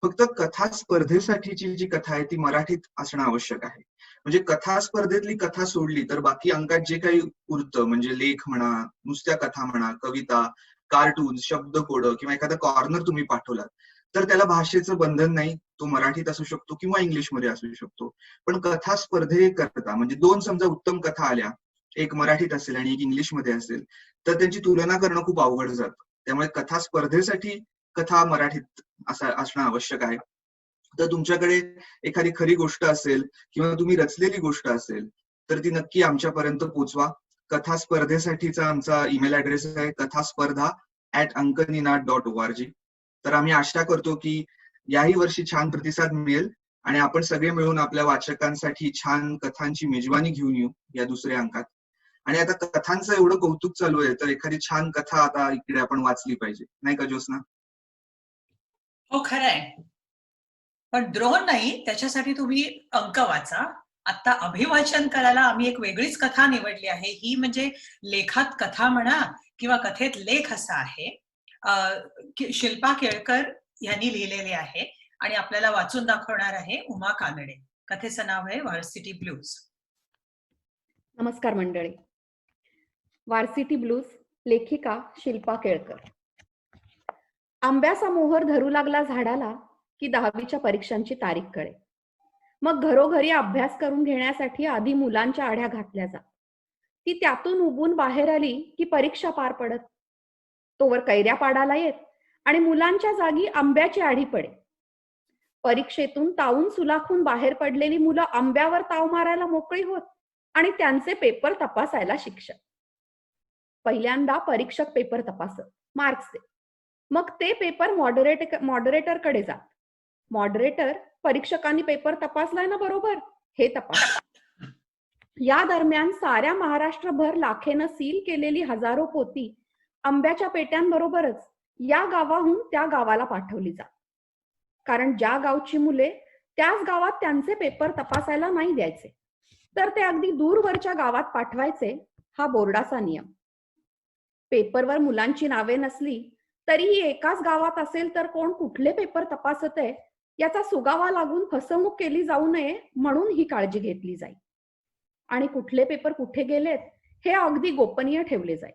फक्त कथा स्पर्धेसाठीची जी कथा आहे ती मराठीत असणं आवश्यक आहे. म्हणजे कथा स्पर्धेतली कथा सोडली तर बाकी अंकात जे काही उरतं, म्हणजे लेख म्हणा, नुसत्या कथा म्हणा, कविता, कार्टून, शब्दकोड किंवा एखादा कॉर्नर तुम्ही पाठवलात तर त्याला भाषेचं बंधन नाही. तो मराठीत असू शकतो किंवा इंग्लिशमध्ये असू शकतो. पण कथा स्पर्धेकरता म्हणजे 2 समजा उत्तम कथा आल्या, एक मराठीत असेल आणि एक इंग्लिशमध्ये असेल, तर त्यांची तुलना करणं खूप अवघड जातं. त्यामुळे कथा स्पर्धेसाठी कथा मराठीत असणं आवश्यक आहे. तर तुमच्याकडे एखादी खरी गोष्ट असेल किंवा तुम्ही रचलेली गोष्ट असेल तर ती नक्की आमच्यापर्यंत पोचवा. कथा स्पर्धेसाठीचा आमचा ईमेल ऍड्रेस आहे kathaspardha@ankaninaad.org. तर आम्ही आशा करतो की याही वर्षी छान प्रतिसाद मिळेल आणि आपण सगळे मिळून आपल्या वाचकांसाठी छान कथांची मेजवानी घेऊन येऊ या दुसऱ्या अंकात. आणि आता कथांचं एवढं कौतुक चालू आहे तर एखादी छान कथा आता इकडे आपण वाचली पाहिजे, नाही का ज्योत्स्ना? हो, खरंय. पण द्रोह नाही, त्याच्यासाठी तुम्ही अंक वाचा. आता अभिवाचन करायला आम्ही एक वेगळीच कथा निवडली आहे. ही म्हणजे लेखात कथा म्हणा किंवा कथेत लेख असा आहे. शिल्पा केळकर यांनी लिहिलेले आहे आणि आपल्याला वाचून दाखवणार आहे उमा कानडे. कथेचं नाव आहे व्हर्सिटी ब्लूज. नमस्कार मंडळी. व्हर्सिटी ब्लूज, लेखिका शिल्पा केळकर. आंब्याचा मोहर धरू लागला झाडाला की 10वीच्या परीक्षांची तारीख कळे. मग घरोघरी अभ्यास करून घेण्यासाठी आधी मुलांच्या आढ्या घातल्या जात. ती त्यातून उबून बाहेर आली की परीक्षा पार पडत. तोवर कैऱ्या पाडायला येत आणि मुलांच्या जागी आंब्याची आढी पडे. परीक्षेतून तावून सुलाखून बाहेर पडलेली मुलं आंब्यावर ताव मारायला मोकळी होत आणि त्यांचे पेपर तपासायला शिक्षक. पहिल्यांदा परीक्षक पेपर तपासत, मार्क्स देत. मग ते पेपर मॉडरेटरकडे जात. मॉडरेटर परीक्षकांनी पेपर तपासलाय ना बरोबर हे तपास. या दरम्यान साऱ्या महाराष्ट्रभर लाखेनं सील केलेली हजारो पोती आंब्याच्या पेट्यांबरोबरच या गावाहून त्या गावाला पाठवली जात. कारण ज्या गावची मुले त्याच गावात त्यांचे पेपर तपासायला नाही द्यायचे, तर ते अगदी दूरवरच्या गावात पाठवायचे, हा बोर्डाचा नियम. पेपरवर मुलांची नावे नसली तरीही एकाच गावात असेल तर कोण कुठले पेपर तपासत आहे याचा सुगावा लागून फसवणूक केली जाऊ नये म्हणून ही काळजी घेतली जाईल. आणि कुठले पेपर कुठे गेलेत हे अगदी गोपनीय ठेवले जाईल.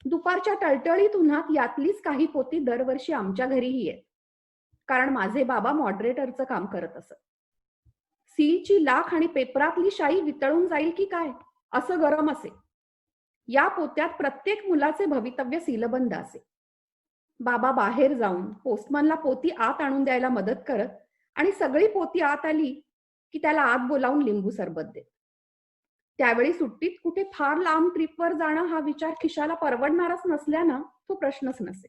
दुपारच्या टळटळीत उन्हात यातलीच काही पोती दरवर्षी आमच्या घरीही येत, कारण माझे बाबा मॉडरेटरचं काम करत असत. सीलची लाख आणि पेपरातली शाई वितळून जाईल की काय असं गरम असे. या पोत्यात प्रत्येक मुलाचे भवितव्य सीलबंद असे. बाबा बाहेर जाऊन पोस्टमनला पोती आत आणून द्यायला मदत करत आणि सगळी पोती आत आली की त्याला आत बोलावून लिंबू सरबत देत. त्यावेळी सुट्टीत कुठे फार लांब ट्रिपवर जाणं हा विचार खिशाला परवडणारच नसल्यानं तो प्रश्नच नसे.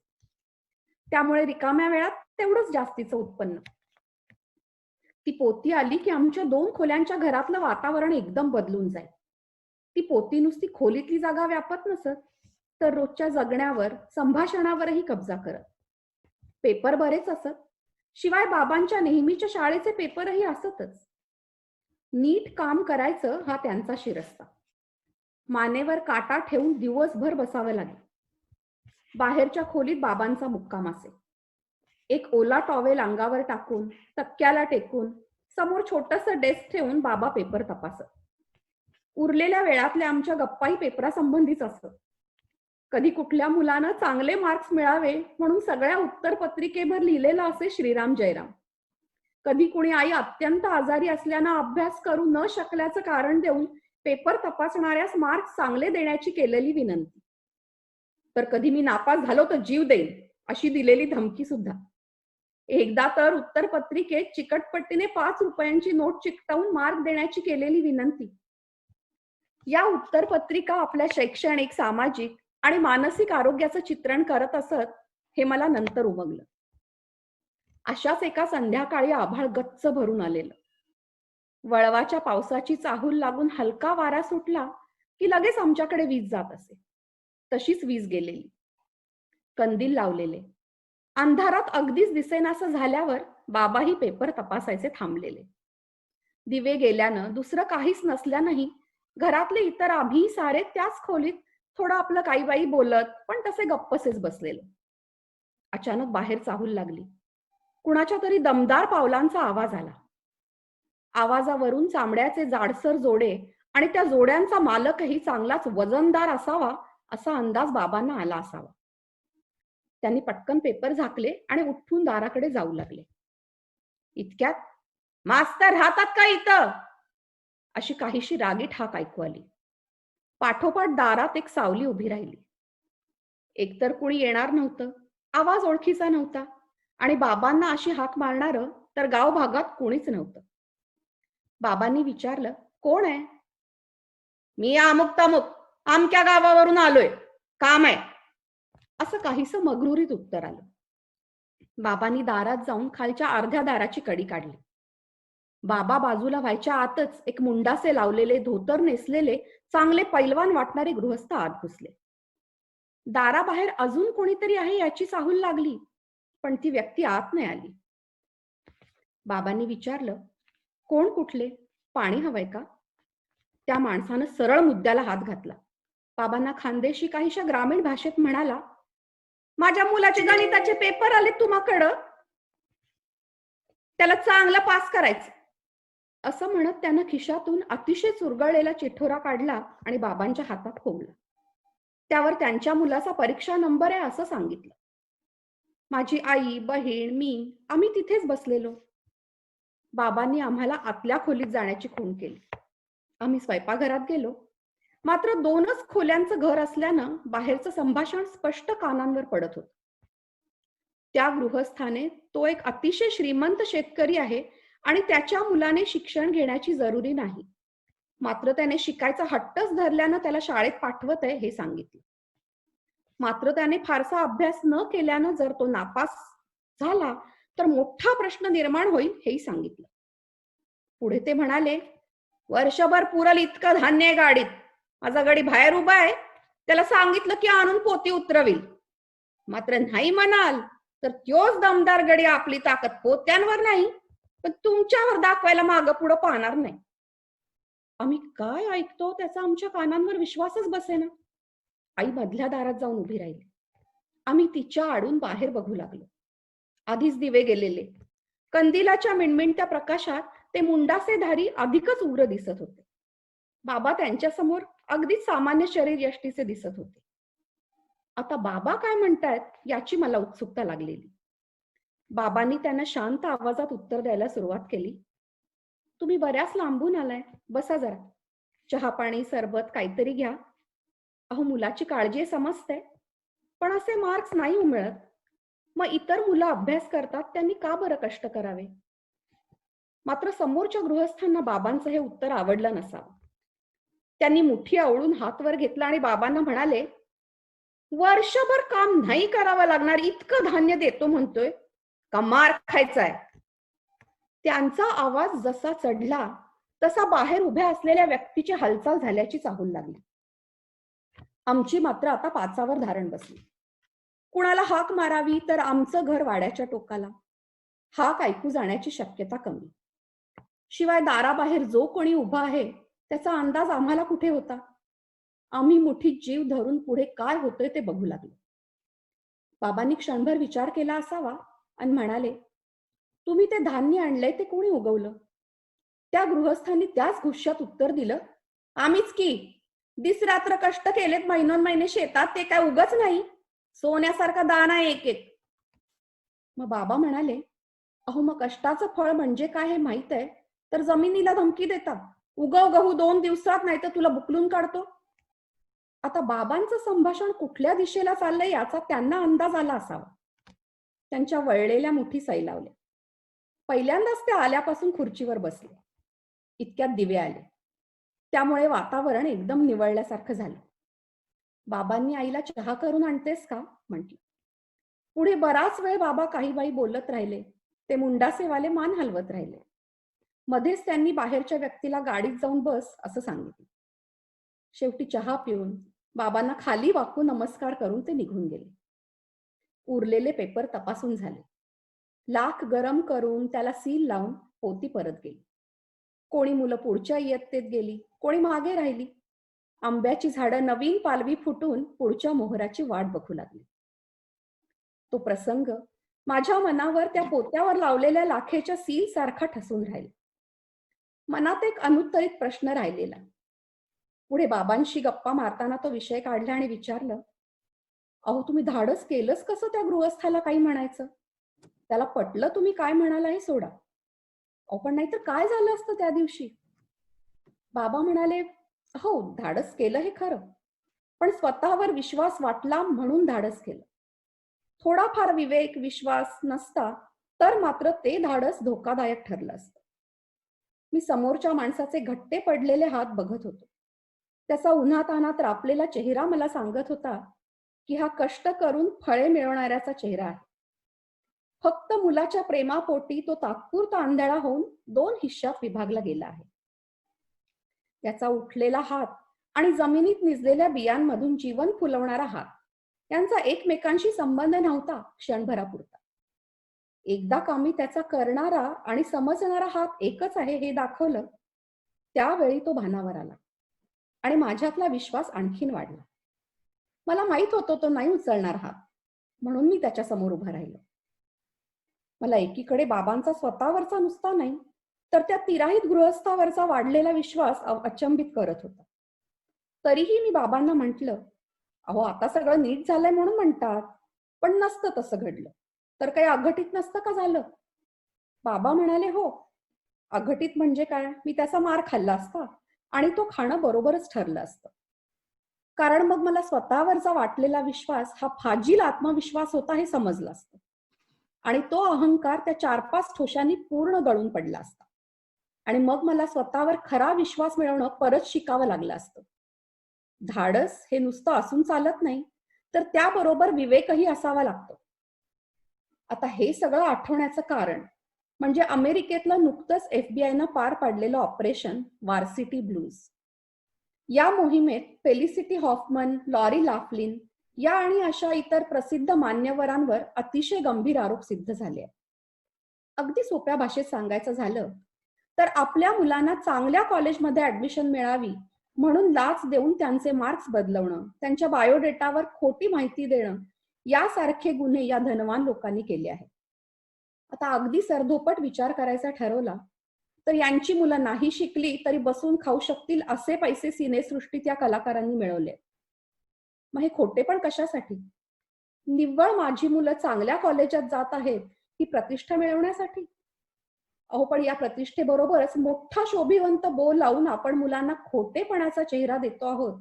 त्यामुळे रिकाम्या वेळात तेवढंच जास्तीचं उत्पन्न. ती पोती आली की आमच्या 2 खोल्यांच्या घरातलं वातावरण एकदम बदलून जाईल. ती पोती नुसती खोलीतली जागा व्यापत नसत, तर रोजच्या जगण्यावर, संभाषणावरही कब्जा करत. पेपर बरेच असत, शिवाय बाबांच्या नेहमीच्या शाळेचे पेपरही असतच. नीट काम करायचं हा त्यांचा शिरस्ता. मानेवर काटा ठेवून दिवसभर बसावं लागे. बाहेरच्या खोलीत बाबांचा मुक्काम असे. एक ओला टॉवेल अंगावर टाकून, तक्क्याला टेकून, समोर छोटंसं डेस्क ठेवून बाबा पेपर तपासत. उरलेल्या वेळातल्या आमच्या गप्पाही पेपरासंबंधीच असत. कधी कुठल्या मुलानं चांगले मार्क्स मिळावे म्हणून सगळ्या उत्तरपत्रिकेभर लिहिलेलं असे श्रीराम जयराम. कधी कुणी आई अत्यंत आजारी असल्यानं अभ्यास करू न शकल्याचं कारण देऊन पेपर तपासणाऱ्यास मार्क्स चांगले देण्याची केलेली विनंती. तर कधी मी नापास झालो तर जीव देईन अशी दिलेली धमकी सुद्धा. एकदा तर उत्तरपत्रिकेत चिकटपट्टीने 5 रुपयांची नोट चिकटवून मार्क देण्याची केलेली विनंती. या उत्तरपत्रिका आपल्या शैक्षणिक, सामाजिक आणि मानसिक आरोग्याचं चित्रण करत असत हे मला नंतर उमगलं. अशाच एका संध्याकाळी आभाळ गच्च भरून आलेलं. वळवाच्या पावसाची चाहूल लागून हलका वारा सुटला की लगेच आमच्याकडे वीज जात असे. तशीच वीज गेलेली. कंदील लावलेले. अंधारात अगदीच दिसेनासं झाल्यावर बाबाही पेपर तपासायचे थांबलेले. दिवे गेल्यानं, दुसरं काहीच नसल्यानंही घरातले इतर आम्ही सारे त्याच खोलीत थोडं आपलं काही बाई बोलत पण तसे गप्पसेच बसलेलो. अचानक बाहेर चाहूल लागली. कुणाच्या तरी दमदार पावलांचा आवाज आला. आवाजावरून चामड्याचे जाडसर जोडे आणि त्या जोड्यांचा मालकही चांगलाच वजनदार असावा असा अंदाज बाबांना आला असावा. त्यांनी पटकन पेपर झाकले आणि उठून दाराकडे जाऊ लागले. इतक्यात मास्तर राहतात का इथं अशी काहीशी रागीट हाक ऐकू आली. पाठोपाठ दारात एक सावली उभी राहिली. एकतर कुणी येणार नव्हतं, आवाज ओळखीचा नव्हता आणि बाबांना अशी हाक मारणारं तर गाव भागात कोणीच नव्हतं. बाबांनी विचारलं, कोण आहे? मी अमुक तमुक आमक्या गावावरून आलोय, काम आहे असं काहीसं मगरुरीत उत्तर आलं. बाबांनी दारात जाऊन खालच्या अर्ध्या दाराची कडी काढली. बाबा बाजूला व्हायच्या आतच एक मुंडासे लावलेले, धोतर नेसलेले, चांगले पैलवान वाटणारे गृहस्थ आत घुसले. दाराबाहेर अजून कोणीतरी आहे याची चाहूल लागली, पण ती व्यक्ती आत नाही आली. बाबांनी विचारलं, कोण कुठले? पाणी हवंय का? त्या माणसानं सरळ मुद्द्याला हात घातला. बाबांना खानदेशी काहीशा ग्रामीण भाषेत म्हणाला, माझ्या मुलाचे गणिताचे पेपर आले तुम्हाकडं, त्याला चांगलं पास करायचं असं म्हणत त्यानं खिशातून अतिशय चुरगळलेला चिठोरा काढला आणि बाबांच्या हातात फोडला. त्यावर त्यांच्या मुलाचा परीक्षा नंबर आहे असं सांगितलं. माझी आई, बहीण, मी आम्ही तिथेच बसलेलो. बाबांनी आम्हाला आतल्या खोलीत जाण्याची खूण केली. आम्ही स्वयंपाकघरात गेलो. मात्र 2च खोल्यांचं घर असल्यानं बाहेरचं संभाषण स्पष्ट कानांवर पडत होतं. त्या गृहस्थाने तो एक अतिशय श्रीमंत शेतकरी आहे आणि त्याच्या मुलाने शिक्षण घेण्याची जरुरी नाही, मात्र त्याने शिकायचा हट्टच धरल्यानं त्याला शाळेत पाठवत आहे हे सांगितलं. मात्र त्याने फारसा अभ्यास न केल्यानं जर तो नापास झाला तर मोठा प्रश्न निर्माण होईल हेही सांगितलं. पुढे ते म्हणाले, वर्षभर पुरल इतकं धान्य आहे गाडीत. माझा गडी बाहेर उभा आहे, त्याला सांगितलं की आणून पोती उतरविल. मात्र नाही म्हणाल तर त्योच दमदार गडी आपली ताकद पोत्यांवर नाही पण तुमच्यावर दाखवायला मागं पुढं पाहणार नाही. आम्ही काय ऐकतो त्याचा आमच्या कानांवर विश्वासच बसेना. आई मधल्या दारात जाऊन उभी राहिली. आम्ही तिच्या आडून बाहेर बघू लागलो. आधीच दिवे गेलेले. कंदिलाच्या मिणमिणत्या प्रकाशात ते मुंडासेधारी अधिकच उग्र दिसत होते. बाबा त्यांच्या समोर अगदी सामान्य शरीर यष्टीचे दिसत होते. आता बाबा काय म्हणतायत याची मला उत्सुकता लागलेली. बाबांनी त्यांना शांत आवाजात उत्तर द्यायला सुरुवात केली. तुम्ही बऱ्याच लांबून आलाय, बसा जरा. चहा पाणी सरबत काहीतरी घ्या. अहो, मुलाची काळजी समजते, पण असे मार्क्स नाही मिळत. मग इतर मुलं अभ्यास करतात, त्यांनी का बरं कष्ट करावे? मात्र समोरच्या गृहस्थांना बाबांचं हे उत्तर आवडलं नसावं. त्यांनी मुठी आवळून हात वर घेतला आणि बाबांना म्हणाले, वर्षभर काम नाही करावं लागणार इतकं धान्य देतो म्हणतोय का मार खायचाय? त्यांचा आवाज जसा चढला तसा बाहेर उभ्या असलेल्या व्यक्तीची हालचाल झाल्याची चाहूल लागली. आमची मात्र आता पाचावर धारण बसली. कुणाला हाक मारावी तर आमचं घर वाड्याच्या टोकाला. हाक ऐकू जाण्याची शक्यता कमी. शिवाय दाराबाहेर जो कोणी उभा आहे त्याचा अंदाज आम्हाला कुठे होता? आम्ही मुठीत जीव धरून पुढे काय होतंय ते बघू लागलो. बाबांनी क्षणभर विचार केला असावा आणि म्हणाले, तुम्ही ते धान्य आणलंय ते कोणी उगवलं? त्या गृहस्थांनी त्याच गुस्स्यात उत्तर दिलं, आम्हीच की. दिसरात्र कष्ट केलेत महिनोन शेतात, ते काय उगच नाही. सोन्यासारखा दाना एक एक. मग बाबा म्हणाले, अहो, मग कष्टाचं फळ म्हणजे काय हे माहित आहे तर जमिनीला धमकी देता. उगव गहू 2 दिवसात नाही तर तुला बुकलून काढतो. आता बाबांचं संभाषण कुठल्या दिशेला चाललंय याचा त्यांना अंदाज आला असावा. त्यांच्या वळलेल्या मुठी सैलावल्या. पहिल्यांदाच ते आल्यापासून खुर्चीवर बसले. इतक्यात दिवे आले. त्यामुळे वातावरण एकदम निवळल्यासारखं झालं. बाबांनी आईला चहा करून आणतेस का म्हटलं. पुढे बराच वेळ बाबा काही बाई बोलत राहिले. ते मुंडासेवाले मान हलवत राहिले. मध्येच त्यांनी बाहेरच्या व्यक्तीला गाडीत जाऊन बस असं सांगितलं. शेवटी चहा पिऊन बाबांना खाली वाकून नमस्कार करून ते निघून गेले. उरलेले पेपर तपासून झाले. लाख गरम करून त्याला सील लावून पोती परत गेली. कोणी मुलं पुढच्या इयत्तेत गेली, कोणी मागे राहिली. आंब्याची झाडं नवीन पालवी फुटून पुढच्या मोहराची वाट बघू लागली. तो प्रसंग माझ्या मनावर त्या पोत्यावर लावलेल्या लाखेच्या सील सारखा ठसून राहिला. मनात एक अनुत्तरित प्रश्न राहिलेला. पुढे बाबांशी गप्पा मारताना तो विषय काढला आणि विचारलं, अहो, तुम्ही धाडस केलंच कसं त्या गृहस्थाला काही म्हणायचं? त्याला पटलं तुम्ही काय म्हणाला हे सोडा. अहो, पण नाहीतर काय झालं असतं त्या दिवशी? बाबा म्हणाले, हो, धाडस केलं हे खरं, पण स्वतःवर विश्वास वाटला म्हणून धाडस केलं. थोडाफार विवेक विश्वास नसता तर मात्र ते धाडस धोकादायक ठरलं असतं. मी समोरच्या माणसाचे घट्टे पडलेले हात बघत होतो. त्याचा उन्हातान्हात रापलेला चेहरा मला सांगत होता की हा कष्ट करून फळे मिळवणाऱ्याचा चेहरा आहे. फक्त मुलाच्या प्रेमापोटी तो तात्पुरता आंधळा होऊन 2 हिश्श्यात विभागला गेला आहे. त्याचा उठलेला हात आणि जमिनीत निजलेल्या बियांमधून जीवन फुलवणारा हात यांचा एकमेकांशी संबंध नव्हता क्षणभरापुरता. एकदा का मी त्याचा करणारा आणि समजणारा हात एकच आहे हे दाखवलं, त्यावेळी तो भानावर आला आणि माझ्यातला विश्वास आणखीन वाढला. मला माहित होतं तो नाही उचलणार हात, म्हणून मी त्याच्या समोर उभं राहिलो. मला एकीकडे बाबांचा स्वतःवरचा नुसता नाही तर त्या तिराहित गृहस्थावरचा वाढलेला विश्वास अचंबित करत होता. तरीही मी बाबांना म्हटलं, अहो, आता सगळं नीट झालंय म्हणून म्हणतात, पण नसतं तसं घडलं तर काही अघटित नसतं का झालं? बाबा म्हणाले, हो, अघटित म्हणजे काय? मी त्याचा मार खाल्ला असता आणि तो खाणं बरोबरच ठरलं असतं. कारण मग मला स्वतःवरचा वाटलेला विश्वास हा फाजील आत्मविश्वास होता हे समजलं असतं आणि तो अहंकार त्या 4-5 ठोशांनी पूर्ण गळून पडला असता आणि मग मला स्वतःवर खरा विश्वास मिळवणं परत शिकावं लागलं असतं. धाडस हे नुसतं असून चालत नाही, तर त्याबरोबर विवेकही असावा लागतो. आता हे सगळं आठवण्याचं कारण म्हणजे अमेरिकेतलं नुकतंच FBI पार पाडलेलं ऑपरेशन वार्सिटी ब्लूज. या मोहिमेत फेलिसिटी हॉफमन, लॉरी लाफ्लिन या आणि अशा इतर प्रसिद्ध मान्यवरांवर अतिशय गंभीर आरोप सिद्ध झाले आहेत. अगदी सोप्या भाषेत सांगायचं झालं तर आपल्या मुलांना चांगल्या कॉलेजमध्ये ऍडमिशन मिळावी म्हणून लाच देऊन त्यांचे मार्क्स बदलवणं, त्यांच्या बायोडेटावर खोटी माहिती देणं यासारखे गुन्हे या धनवान लोकांनी केले आहेत. आता अगदी सरधोपट विचार करायचा ठरवला तर यांची मुलं नाही शिकली तरी बसून खाऊ शकतील असे पैसे सिनेसृष्टीत या कलाकारांनी मिळवले. मग हे खोटे पण कशासाठी? निव्वळ माझी मुलं चांगल्या कॉलेजात जात आहेत ही प्रतिष्ठा मिळवण्यासाठी? अहो पण या प्रतिष्ठेबरोबरच मोठा शोभिवंत बोल लावून आपण मुलांना खोटेपणाचा चेहरा देतो आहोत.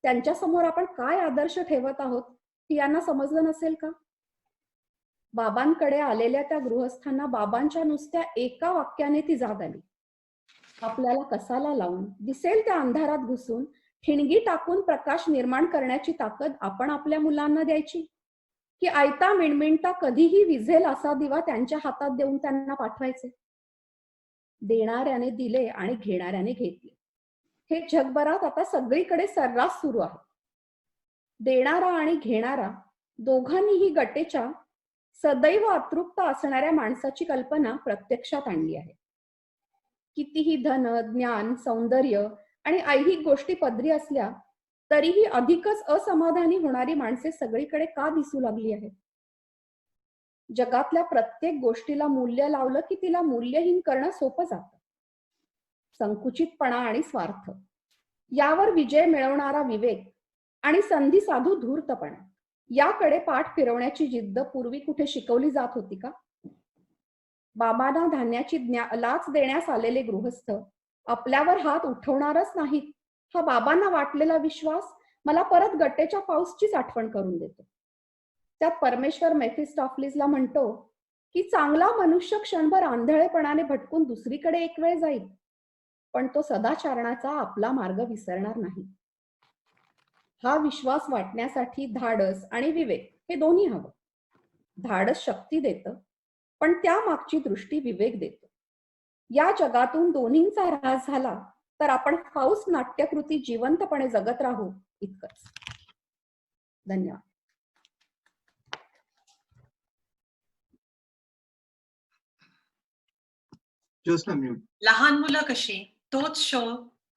त्यांच्या समोर आपण काय आदर्श ठेवत आहोत हे यांना समजलं नसेल का? बाबांकडे आलेल्या त्या गृहस्थांना बाबांच्या नुसत्या एका वाक्याने ती जाग आली. आपल्याला कसाला लावून दिसेल त्या अंधारात घुसून ठिणगी टाकून प्रकाश निर्माण करण्याची ताकद आपण आपल्या मुलांना द्यायची की आयता मिणमिणता कधीही विझेल असा दिवा त्यांच्या हातात देऊन त्यांना पाठवायचे? देणाऱ्याने दिले आणि घेणाऱ्याने घेतले हे जगभरात आता सगळीकडे सर्रास सुरू आहे. देणारा आणि घेणारा दोघांनीही गटेच्या सदैव अतृप्त असणाऱ्या माणसाची कल्पना प्रत्यक्षात आणली आहे. कितीही धन, ज्ञान, सौंदर्य आणि ऐहिक गोष्टी पदरी असल्या तरीही अधिकच असमाधानी होणारी माणसे सगळीकडे का दिसू लागली आहेत? जगातल्या प्रत्येक गोष्टीला मूल्य लावलं की तिला मूल्यहीन करणं सोपं जातं. संकुचितपणा आणि स्वार्थ यावर विजय मिळवणारा विवेक आणि संधी साधू धूर्तपणा याकडे पाठ फिरवण्याची जिद्द पूर्वी कुठे शिकवली जात होती का? बाबांना धान्याची लाच देण्यास आलेले गृहस्थ आपल्यावर हात उठवणारच नाहीत हा बाबांना वाटलेला विश्वास मला परत गट्टेच्या पाऊसचीच आठवण करून देतो. त्यात परमेश्वर मेफिस्टॉफलिसला म्हणतो की चांगला मनुष्य क्षणभर आंधळेपणाने भटकून दुसरीकडे एक वेळ जाईल, पण तो सदाचरणाचा आपला मार्ग विसरणार नाही. हा विश्वास वाटण्यासाठी धाडस आणि विवेक हे दोन्ही हवं. धाडस शक्ती देतं, पण त्या मागची दृष्टी विवेक देतो. या जगातून दोन्हींचा ऱ्हास झाला तर आपण फाऊस्ट नाट्यकृती जिवंतपणे जगत राहू इतकंच. धन्यवाद. ज्योत्स्ना म्यूट. लहान मुलं कशी तोच शो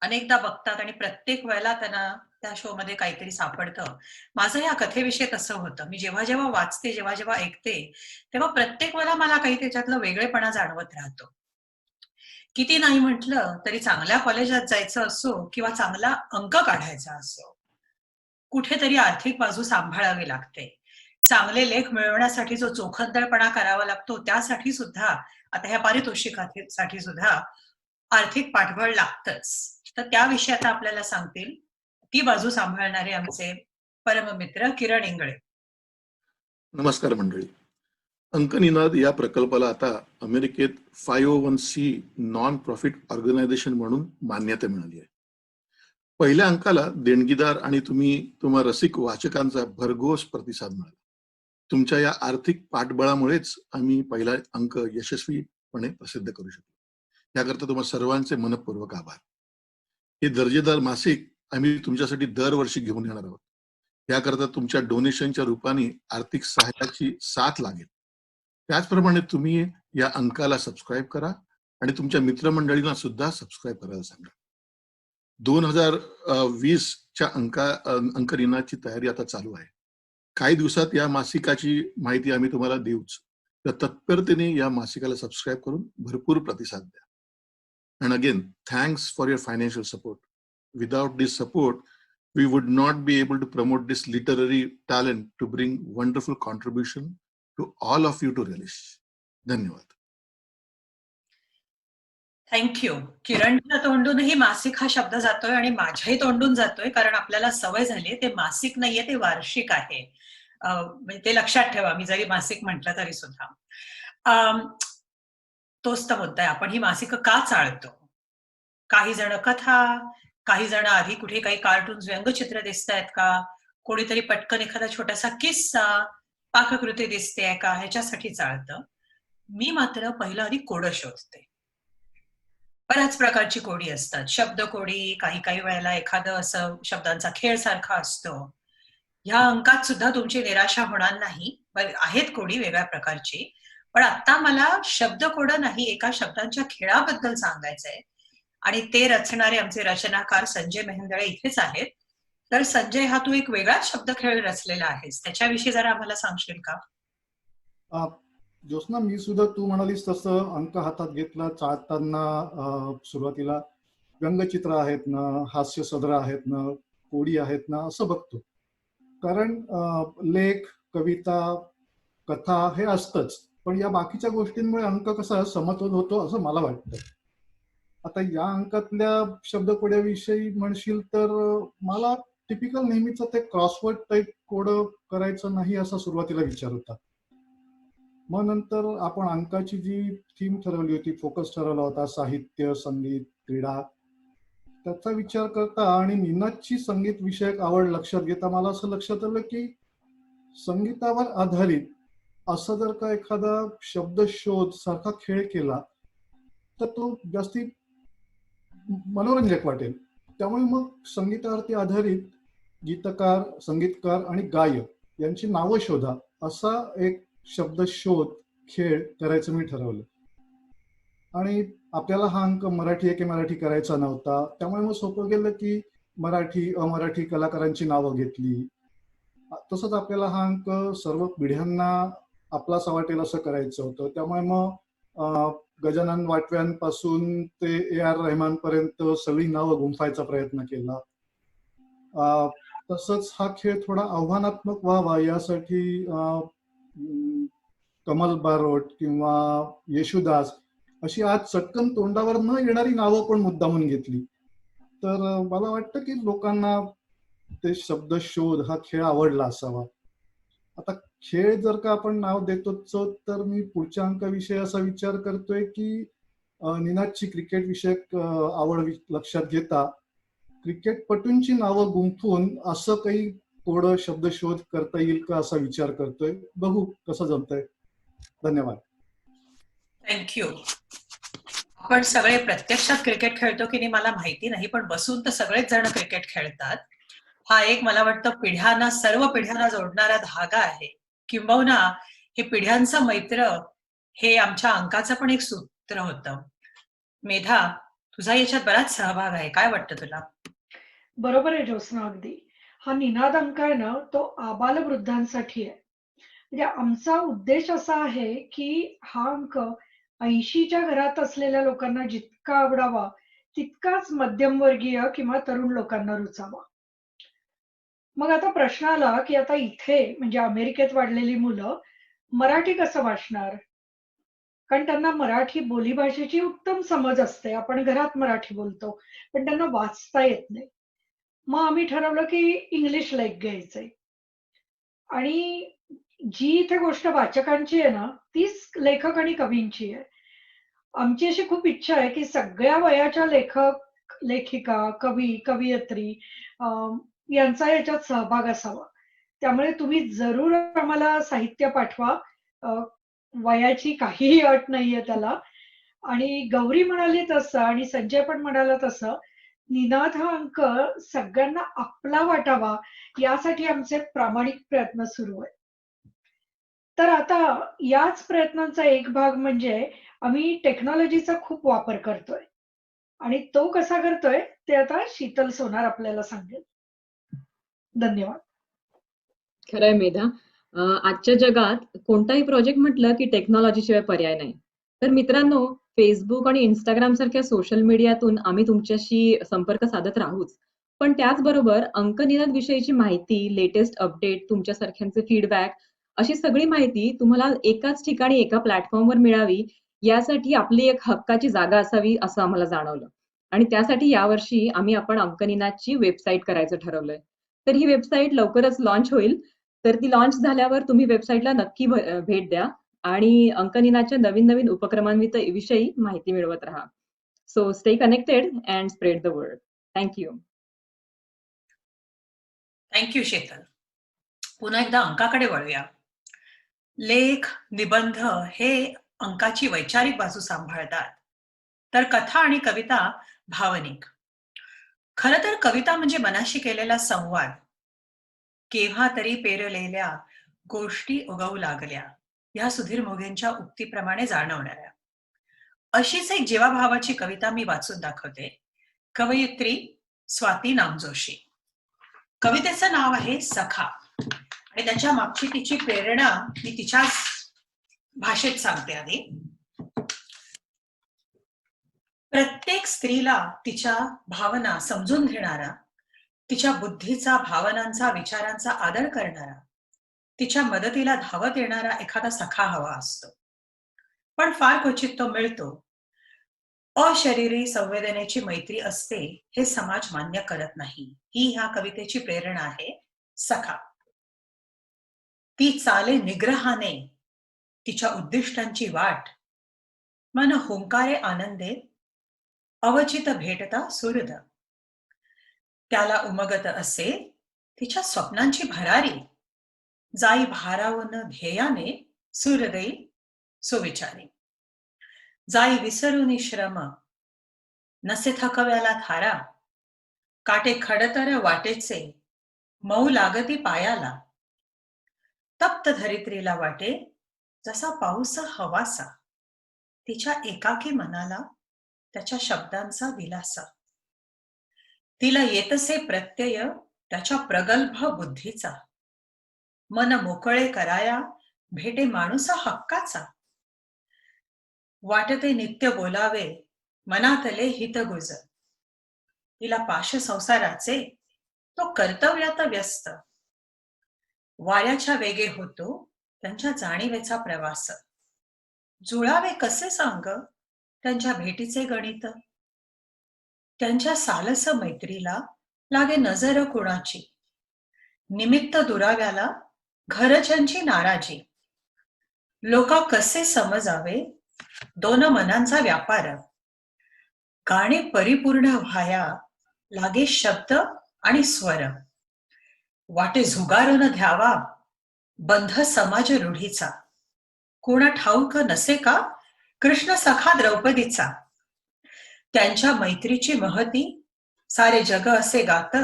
अनेकदा बघतात आणि प्रत्येक वेळेला त्यांना त्या शो मध्ये काहीतरी सापडतं. माझं या कथेविषयी तसं होतं. मी जेव्हा जेव्हा वाचते, जेव्हा जेव्हा ऐकते, तेव्हा प्रत्येक वेळेला मला काही त्याच्यातलं वेगळेपणा जाणवत राहतो. किती नाही म्हटलं तरी चांगल्या कॉलेजात जायचं असो किंवा चांगला अंक काढायचा असो, कुठेतरी आर्थिक बाजू सांभाळावी लागते. चांगले लेख मिळवण्यासाठी जो चोखंदळपणा करावा लागतो त्यासाठी सुद्धा, आता ह्या पारितोषिकासाठी सुद्धा आर्थिक पाठबळ लागतच. तर त्याविषयी आता आपल्याला सांगतील ती बाजू सांभाळणारे आमचे परममित्र किरण इंगळे. नमस्कार मंडळी. अंकनिनाद या प्रकल्पाला आता अमेरिकेत 501c नॉन प्रॉफिट ऑर्गनायझेशन म्हणून मान्यता मिळाली आहे. पहिल्या अंकाला देणगीदार आणि तुम्हा रसिक वाचकांचा भरघोस प्रतिसाद मिळाला. तुमच्या या आर्थिक पाठबळामुळेच आम्ही पहिला अंक यशस्वीपणे प्रसिद्ध करू शकलो. याकरता तुम्हा सर्वांचे मनपूर्वक आभार. हे दर्जेदार मासिक आम्ही तुमच्यासाठी दरवर्षी घेऊन येणार आहोत. याकरता तुमच्या डोनेशनच्या रूपाने आर्थिक सहाय्याची साथ लागेल. त्याचप्रमाणे तुम्ही या अंकाला सबस्क्राईब करा आणि तुमच्या मित्रमंडळींना सुद्धा सबस्क्राईब करायला सांगा. 2020च्या अंकनिनादची तयारी आता चालू आहे. काही दिवसात या मासिकाची माहिती आम्ही तुम्हाला देऊच. तर तत्परतेने या मासिकाला सबस्क्राईब करून भरपूर प्रतिसाद द्या. And again, thanks for your financial support. Without this support, we would not be able to promote this literary talent to bring wonderful contribution to all of you to relish. धन्यवाद. थँक्यू. किरणच्या तोंडूनही मासिक हा शब्द जातोय आणि माझ्याही तोंडून जातोय, कारण आपल्याला सवय झाली ते मासिक नाहीये, ते वार्षिक आहे. म्हणजे ते लक्षात ठेवा, मी जरी मासिक म्हटलं तरी सुद्धा. तोच तर मुद्दा आहे, आपण ही मासिकं का चाळतो? काही जण कथा, काही जण आधी कुठे काही कार्टून्स, व्यंगचित्र दिसतायत का, कोणीतरी पटकन एखादा छोटासा किस्सा, पाककृती दिसतेय का, ह्याच्यासाठी चाळतं. मी मात्र पहिलं आधी कोडं शोधते. बऱ्याच प्रकारची कोडी असतात. शब्दकोडी, काही काही वेळेला एखादं असं शब्दांचा खेळ सारखा असतो. ह्या अंकात सुद्धा तुमची निराशा होणार नाही. आहेत कोडी वेगळ्या प्रकारची, पण आता मला शब्दकोडं नाही, एका शब्दांच्या खेळाबद्दल सांगायचंय. आणि ते रचणारे आमचे रचनाकार संजय मेहेंदळे इथेच आहेत. तर संजय, हा तू एक वेगळाच शब्दखेळ रचलेला आहेस, त्याच्याविषयी जरा आम्हाला सांगशील का? ज्योत्स्ना, मी सुद्धा तू म्हणालीस तसं अंक हातात घेतला चाळताना सुरुवातीला व्यंगचित्र आहेत ना, हास्य सदर आहेत ना, कोडी आहेत ना, असं बघतो. कारण लेख, कविता, कथा हे असतंच, पण या बाकीच्या गोष्टींमुळे अंक कसा समतोल होतो असं मला वाटतं. आता या अंकातल्या शब्दकोड्याविषयी म्हणशील तर मला टिपिकल नेहमीच ते क्रॉसवर्ड टाईप कोड करायचं नाही असा सुरुवातीला विचार होता. मग नंतर आपण अंकाची जी थीम ठरवली होती, फोकस ठरवला होता, साहित्य, संगीत, क्रीडा, त्याचा विचार करता आणि निनादची संगीत विषयक आवड लक्षात घेता मला असं लक्षात आलं की संगीतावर आधारित असं जर का एखादा शब्दशोध सारखा खेळ केला तर तो जास्ती मनोरंजक वाटेल. त्यामुळे मग संगीतावरती आधारित गीतकार, संगीतकार आणि गायक यांची नावं शोधा असा एक शब्दशोध खेळ करायचं मी ठरवलं. आणि आपल्याला हा अंक मराठी आहे की मराठी करायचा नव्हता, त्यामुळे मग सोपं गेलं की मराठी, अमराठी कलाकारांची नावं घेतली. तसंच आपल्याला हा अंक सर्व पिढ्यांना आपलासा वाटेल असं करायचं होतं. त्यामुळे मग गजानन वाटव्यांपासून ते A.R. रहमान पर्यंत सगळी नावं गुंफायचा प्रयत्न केला. तसंच हा खेळ थोडा आव्हानात्मक व्हावा यासाठी कमल बारोट किंवा येशुदास अशी आज चटकन तोंडावर न येणारी नावं पण मुद्दामून घेतली. तर मला वाटतं की लोकांना ते शब्दशोध हा खेळ आवडला असावा. आता खेळ जर का आपण नाव देतोच तर मी पुढच्या अंकाविषयी असा विचार करतोय की निनादची क्रिकेट विषयक आवड लक्षात घेता क्रिकेटपटूंची नावं गुंफून असं काही थोडं शब्दशोध करता येईल का असा विचार करतोय. बघू कसं जमतंय. धन्यवाद. थँक्यू. आपण सगळे प्रत्यक्षात क्रिकेट खेळतो की नाही मला माहिती नाही, पण बसून तर सगळेच जण क्रिकेट खेळतात. हा एक मला वाटतं पिढ्यांना, सर्व पिढ्यांना जोडणारा धागा आहे. किंबहुना हे पिढ्यांचं मैत्र हे आमच्या अंकाचं पण एक सूत्र होतं. मेधा, तुझा याच्यात बराच सहभाग आहे, काय वाटतं तुला? बरोबर आहे ज्योत्स्ना, अगदी. हा निनाद अंक आहे ना, तो आबालवृद्धांसाठी आहे. म्हणजे आमचा उद्देश असा आहे की हा अंक 80च्या घरात असलेल्या लोकांना जितका आवडावा तितकाच मध्यमवर्गीय किंवा तरुण लोकांना रुचावा. मग आता प्रश्न आला की आता इथे म्हणजे अमेरिकेत वाढलेली मुलं मराठी कसं वाचणार? कारण त्यांना मराठी बोलीभाषेची उत्तम समज असते, आपण घरात मराठी बोलतो, पण त्यांना वाचता येत नाही. मग आम्ही ठरवलं की इंग्लिश लेख घ्यायचे. आणि जी इथे गोष्ट वाचकांची आहे ना, तीच लेखक आणि कवींची आहे. आमची अशी खूप इच्छा आहे की सगळ्या वयाच्या लेखक, लेखिका, कवी, कवयित्री यांचा याच्यात सहभाग असावा. त्यामुळे तुम्ही जरूर आम्हाला साहित्य पाठवा. वयाची काहीही अट नाहीये त्याला. आणि गौरी म्हणाली तसं आणि संजय पण म्हणाला तसं, निनाद हा अंक सगळ्यांना आपला वाटावा यासाठी आमचे प्रामाणिक प्रयत्न सुरू आहेत. तर आता याच प्रयत्नांचा एक भाग म्हणजे आम्ही टेक्नॉलॉजीचा खूप वापर करतोय. आणि तो कसा करतोय ते आता शीतल सोनार आपल्याला सांगेल. धन्यवाद. खरंय मेधा. आजच्या जगात कोणताही प्रोजेक्ट म्हटलं की टेक्नॉलॉजी शिवाय पर्याय नाही. तर मित्रांनो, फेसबुक आणि इंस्टाग्राम सारख्या सोशल मीडियातून आम्ही तुमच्याशी संपर्क साधत राहूच. पण त्याचबरोबर अंकनिनाद विषयीची माहिती, लेटेस्ट अपडेट, तुमच्यासारख्यांचे फीडबॅक अशी सगळी माहिती तुम्हाला एकाच ठिकाणी एका प्लॅटफॉर्मवर मिळावी यासाठी आपली एक हक्काची जागा असावी असं आम्हाला जाणवलं. आणि त्यासाठी यावर्षी आपण अंकनिनादची वेबसाईट करायचं ठरवलंय. तर ही वेबसाईट लवकरच लॉन्च होईल. तर ती लॉन्च झाल्यावर तुम्ही वेबसाईटला नक्की भेट द्या आणि अंकनिनादच्या नवीन उपक्रमांविषयी माहिती मिळवत राहा. So stay connected and spread the word. Thank you. Thank you Sheetal. पुन्हा एकदा अंकाकडे वळूया. लेख, निबंध हे अंकाची वैचारिक बाजू सांभाळतात, तर कथा आणि कविता भावनिक. खरं तर कविता म्हणजे मनाशी केलेला संवाद. केव्हा तरी पेरलेल्या गोष्टी उगवू लागल्या, या सुधीर मोघेंच्या उक्तीप्रमाणे जाणवणाऱ्या. अशीच एक जीवाभावाची कविता मी वाचून दाखवते. कवयित्री स्वाती नामजोशी. कवितेचं नाव आहे सखा आणि त्याच्या मागची तिची प्रेरणा मी तिच्याच भाषेत सांगते. आधी, प्रत्येक स्त्रीला तिच्या भावना समजून घेणारा, तिच्या बुद्धीचा, भावनांचा, विचारांचा आदर करणारा, तिच्या मदतीला धावत येणारा एखादा सखा हवा असतो. पण फार क्वचित तो मिळतो. अशरीरी संवेदनेची मैत्री असते हे समाज मान्य करत नाही. ही ह्या कवितेची प्रेरणा आहे. सखा. ती चाले निग्रहाने तिच्या उद्दिष्टांची वाट, मन हुंकारे आनंदे अवचित भेटता सुहृद. त्याला उमगत असे तिच्या स्वप्नांची भरारी, जाई भारावून ध्येयाने सुहृदयी सुविचारी. जाई विसरून श्रम नसे थकव्याला थारा, काटे खडतर वाटेचे मऊ लागती पायाला. तप्त धरित्रीला वाटे जसा पाऊस हवासा, तिच्या एकाकी मनाला त्याच्या शब्दांचा दिलासा. तिला येतसे प्रत्यय त्याच्या प्रगल्भ बुद्धीचा, मन मोकळे कराया भेटे माणूस हक्काचा. वाटते नित्य बोलावे मनातले हितगुज, तिला पाश संसाराचे तो कर्तव्यात व्यस्त. वाऱ्याच्या वेगे होतो त्यांच्या जाणीवेचा प्रवास, जुळावे कसे सांग त्यांच्या भेटीचे गणित. त्यांच्या सालस मैत्रीला लागे नजर कुणाची, निमित्त दुराव्याला घरच्यांची नाराजी. लोका कसे समजावे दोन मनांचा व्यापार, गाणे परिपूर्ण व्हाया लागे शब्द आणि स्वर. वाटे झुगारून द्यावा बंध समाज रूढीचा, कोणा ठाऊक नसे का कृष्ण सखा द्रौपदीचा. त्यांच्या मैत्रीची महती सारे जग असे गात,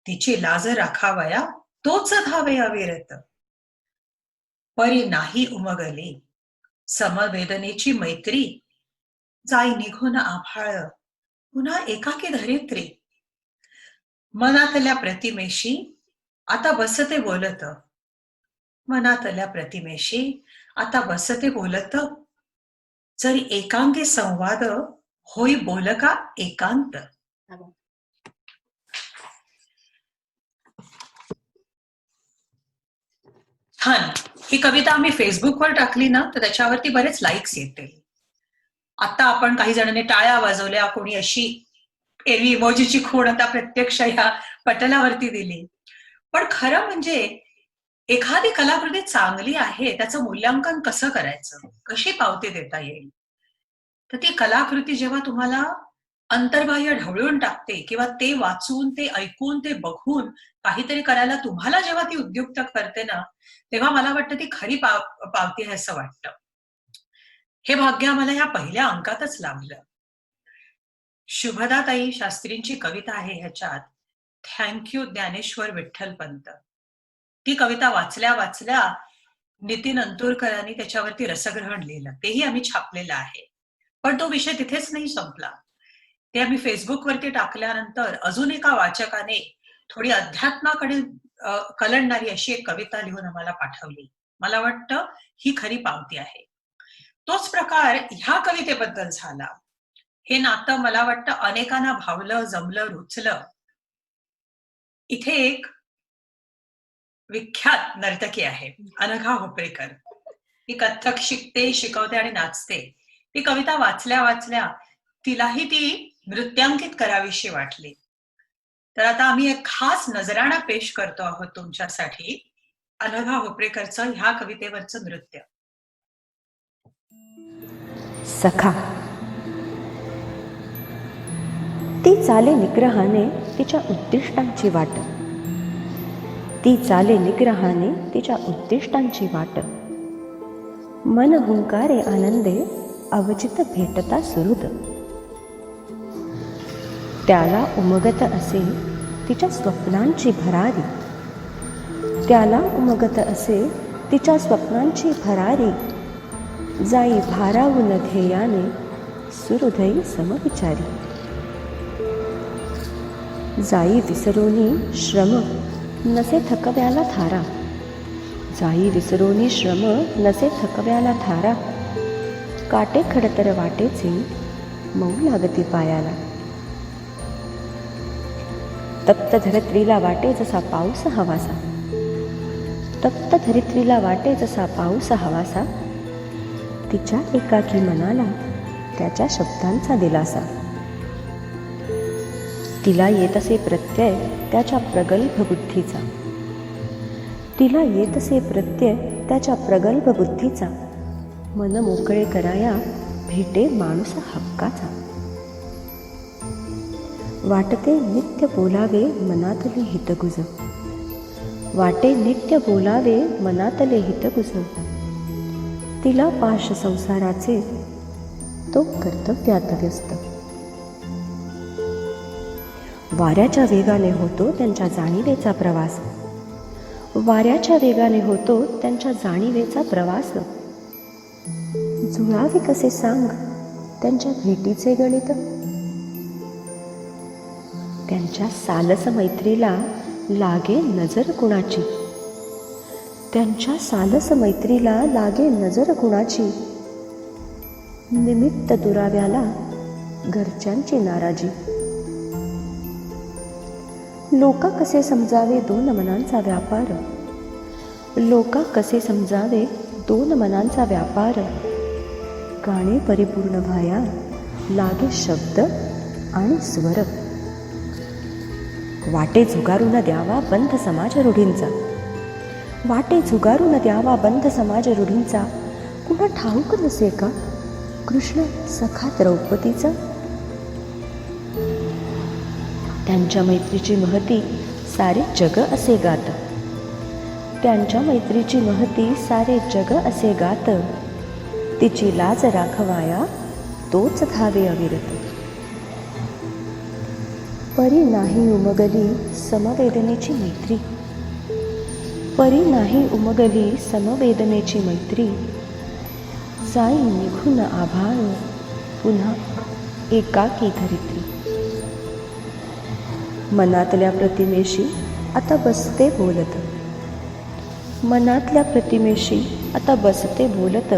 तिची लाज राखावया तोच धावे अविरत. परी नाही उमगली समवेदनेची मैत्री, जाई निघून आभाळ पुन्हा एकाकी धरित्री. मनातल्या प्रतिमेशी आता बसते बोलत, मनातल्या प्रतिमेशी आता बसते बोलत. जरी एकांगी संवाद होई बोलका एकांत. छान. ही कविता आम्ही फेसबुकवर टाकली ना, तर त्याच्यावरती बरेच लाईक्स येतील. आता आपण काही जणांनी टाळ्या वाजवल्या, कोणी अशी एरवी इमोजीची खूण आता प्रत्यक्ष ह्या पटलावरती दिली. पण खरं म्हणजे एखादी कलाकृती चांगली आहे त्याचं मूल्यांकन कसं करायचं, कशी पावती देता येईल. तर ती कलाकृती जेव्हा तुम्हाला अंतर्बाह्य ढवळून टाकते किंवा ते वाचून, ते ऐकून, ते बघून काहीतरी करायला तुम्हाला जेव्हा ती उद्युक्त करते ना, तेव्हा मला वाटतं ती खरी पावती आहे असं वाटतं. हे भाग्य आम्हाला ह्या पहिल्या अंकातच लाभलं. शुभदाताई शास्त्रींची कविता आहे ह्याच्यात, थँक्यू ज्ञानेश्वर विठ्ठल पंत. ती कविता वाचल्या वाचल्या नितीन अंतुरकरांनी त्याच्यावरती रसग्रहण लिहिलं, तेही आम्ही छापलेलं आहे. पण तो विषय तिथेच नाही संपला. ते आम्ही फेसबुकवरती टाकल्यानंतर अजून एका वाचकाने थोडी अध्यात्माकडे कलंडणारी अशी एक कविता लिहून आम्हाला पाठवली. मला वाटतं ही खरी पावती आहे. तोच प्रकार ह्या कवितेबद्दल झाला. हे नातं मला वाटतं अनेकांना भावलं, जमलं, रुचलं. इथे एक विख्यात नर्तकी आहे अनघा होपळेकर. ती कथ्थक शिकते, शिकवते आणि नाचते. ती कविता वाचल्या वाचल्या तिलाही ती नृत्यांकित करावीशी वाटली. तर आता आम्ही एक खास नजराणा पेश करतो आहोत तुमच्यासाठी अनघा होपरेकरचं ह्या कवितेवरचं नृत्य. सखा. ती चाले निग्रहाने तिच्या उद्दिष्टांची वाट. ती चाले निग्रहाने तिच्या उद्दिष्टांची वाट. मन हुंकारे आनंदे अवचित भेटता सुहृद. त्याला उमगत असे तिच्या स्वप्नांची भरारी. त्याला उमगत असे तिच्या स्वप्नांची भरारी. जाई भारावून ध्येयाने सुहृदयी समविचारी. जाई विसरोनी श्रम नसे थकव्याला थारा. जाई विसरोनी श्रम नसे थकव्याला थारा. काटे खडतर वाटेचे मऊ लागती पायाला. तप्त धरित्रीला वाटे जसा पाऊस हवासा. तप्त धरित्रीला वाटे जसा पाऊस हवासा. तिच्या एकाकी मनाला त्याच्या शब्दांचा दिलासा. तिला येत असे प्रत्यय त्याच्या प्रगल्भ बुद्धीचा. तिला येत असे प्रत्यय त्याच्या प्रगल्भ बुद्धीचा. मन मोकळे कराया भेटे माणूस हक्काचा. वाटते नित्य बोलावे मनातले हितगुज. वाटे नित्य बोलावे मनातले हितगुज. तिला पाश संसाराचे तो कर्तव्यात व्यस्त. वाऱ्याच्या वेगाने होतो त्यांच्या जाणीवेचा प्रवास. वाऱ्याच्या वेगाने होतो त्यांच्या जाणीवेचा प्रवास. जुळावे कसे सांग त्यांच्या भेटीचे गणित. त्यांच्या सालस मैत्रीला लागे नजर कुणाची. त्यांच्या सालस मैत्रीला लागे नजर कुणाची. निमित्त दुराव्याला घरच्यांची नाराजी. लोका कसे समजावे दोन मनांचा व्यापार. लोका कसे समजावे दोन मनांचा व्यापार. गाणे परिपूर्ण व्हाया लागे शब्द आणि स्वर. वाटे झुगारून द्यावा बंध समाज रूढींचा. वाटे झुगारून द्यावा बंध समाज रूढींचा. कुणा ठाऊक नसे का कृष्ण सखा द्रौपदीचा. त्यांच्या मैत्रीची महती सारे जग असे गात. त्यांच्या मैत्रीची महती सारे जग असे गात. तिची लाज राखवाया तोच धावे अविरत. परी नाही उमगली समवेदनेची मैत्री. परी नाही उमगली समवेदनेची मैत्री. जाई निघून आभाळ पुन्हा एकाकी धरित्री. मनातल्या प्रतिमेशी आता बसते बोलत. मनातल्या प्रतिमेशी आता बसते बोलत.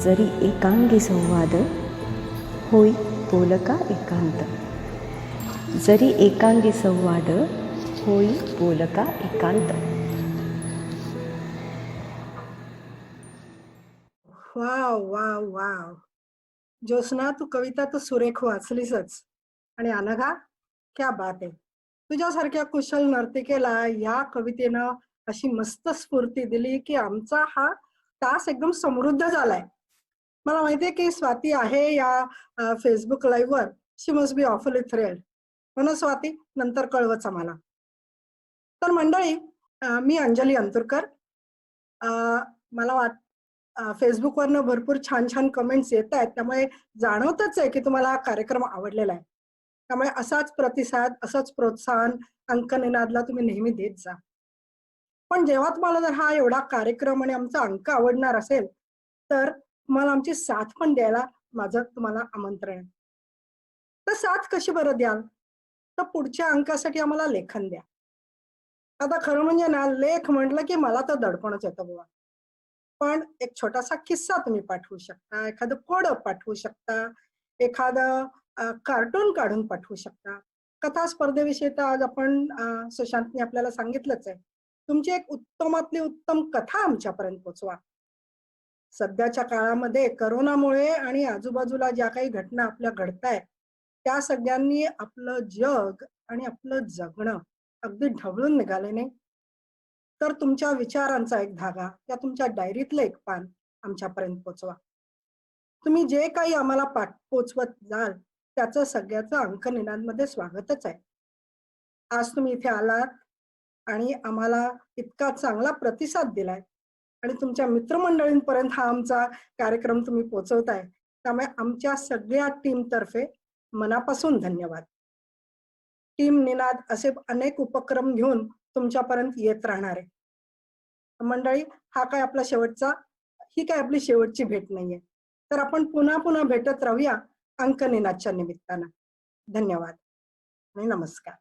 जरी एकांगी संवाद होई बोलका एकांत. जरी एकांगी संवाद होई बोलका एकांत. Wow wow wow. ज्योत्स्ना, तू कविता तर सुरेख वाचलीसच. आणि अनघा, क्या बात आहे. तुझ्यासारख्या कुशल नर्तिकेला या कवितेनं अशी मस्त स्फूर्ती दिली की आमचा हा तास एकदम समृद्ध झालाय. मला माहितीये की स्वाती आहे या फेसबुक लाईव्ह वर. शी मस्ट बी ऑफुली थ्रिल्ड. म्हणून स्वाती, नंतर कळवच आम्हाला. तर मंडळी, मी अंजली अंतुरकर. मला फेसबुकवरनं भरपूर छान छान कमेंट्स येत आहेत, त्यामुळे जाणवतच आहे की तुम्हाला हा कार्यक्रम आवडलेला आहे. त्यामुळे असाच प्रतिसाद, असंच प्रोत्साहन अंकनिनादला तुम्ही नेहमी देत जा. पण जेव्हा तुम्हाला जर हा एवढा कार्यक्रम आणि आमचा अंक आवडणार असेल तर तुम्हाला आमची साथ पण द्यायला माझं तुम्हाला आमंत्रण आहे. तर साथ कशी बरं द्याल? तर पुढच्या अंकासाठी आम्हाला लेखन द्या. आता खरं म्हणजे ना, लेख म्हटलं की मला तर दडपणच येतं बाबा. पण एक छोटासा किस्सा तुम्ही पाठवू शकता, एखादं कोडं पाठवू शकता, एखादं कार्टून काढून पाठवू शकता. कथा स्पर्धेविषयी तर आज आपण सुशांतने आपल्याला सांगितलंच आहे. तुमची एक उत्तमातली उत्तम कथा आमच्यापर्यंत पोचवा. सध्याच्या काळामध्ये करोनामुळे आणि आजूबाजूला ज्या काही घटना आपल्या घडतायत त्या सगळ्यांनी आपलं जग आणि आपलं जगणं अगदी ढवळून निघाले नाही. तर तुमच्या विचारांचा एक धागा या तुमच्या डायरीतलं एक पान आमच्यापर्यंत पोचवा. तुम्ही जे काही आम्हाला पोचवत जाल त्याचं सगळ्याचं अंकनिनादमध्ये स्वागतच आहे. आज तुम्ही इथे आलात आणि आम्हाला इतका चांगला प्रतिसाद दिलाय आणि तुमच्या मित्रमंडळींपर्यंत हा आमचा कार्यक्रम तुम्ही पोचवताय, त्यामुळे आमच्या सगळ्या टीम तर्फे मनापासून धन्यवाद. टीम निनाद असे अनेक उपक्रम घेऊन तुमच्यापर्यंत येत राहणार आहे. मंडळी, ही काय आपली शेवटची भेट नाहीये, तर आपण पुन्हा पुन्हा भेटत राहूया अंकनिनादच्या निमित्तानं. धन्यवाद आणि नमस्कार.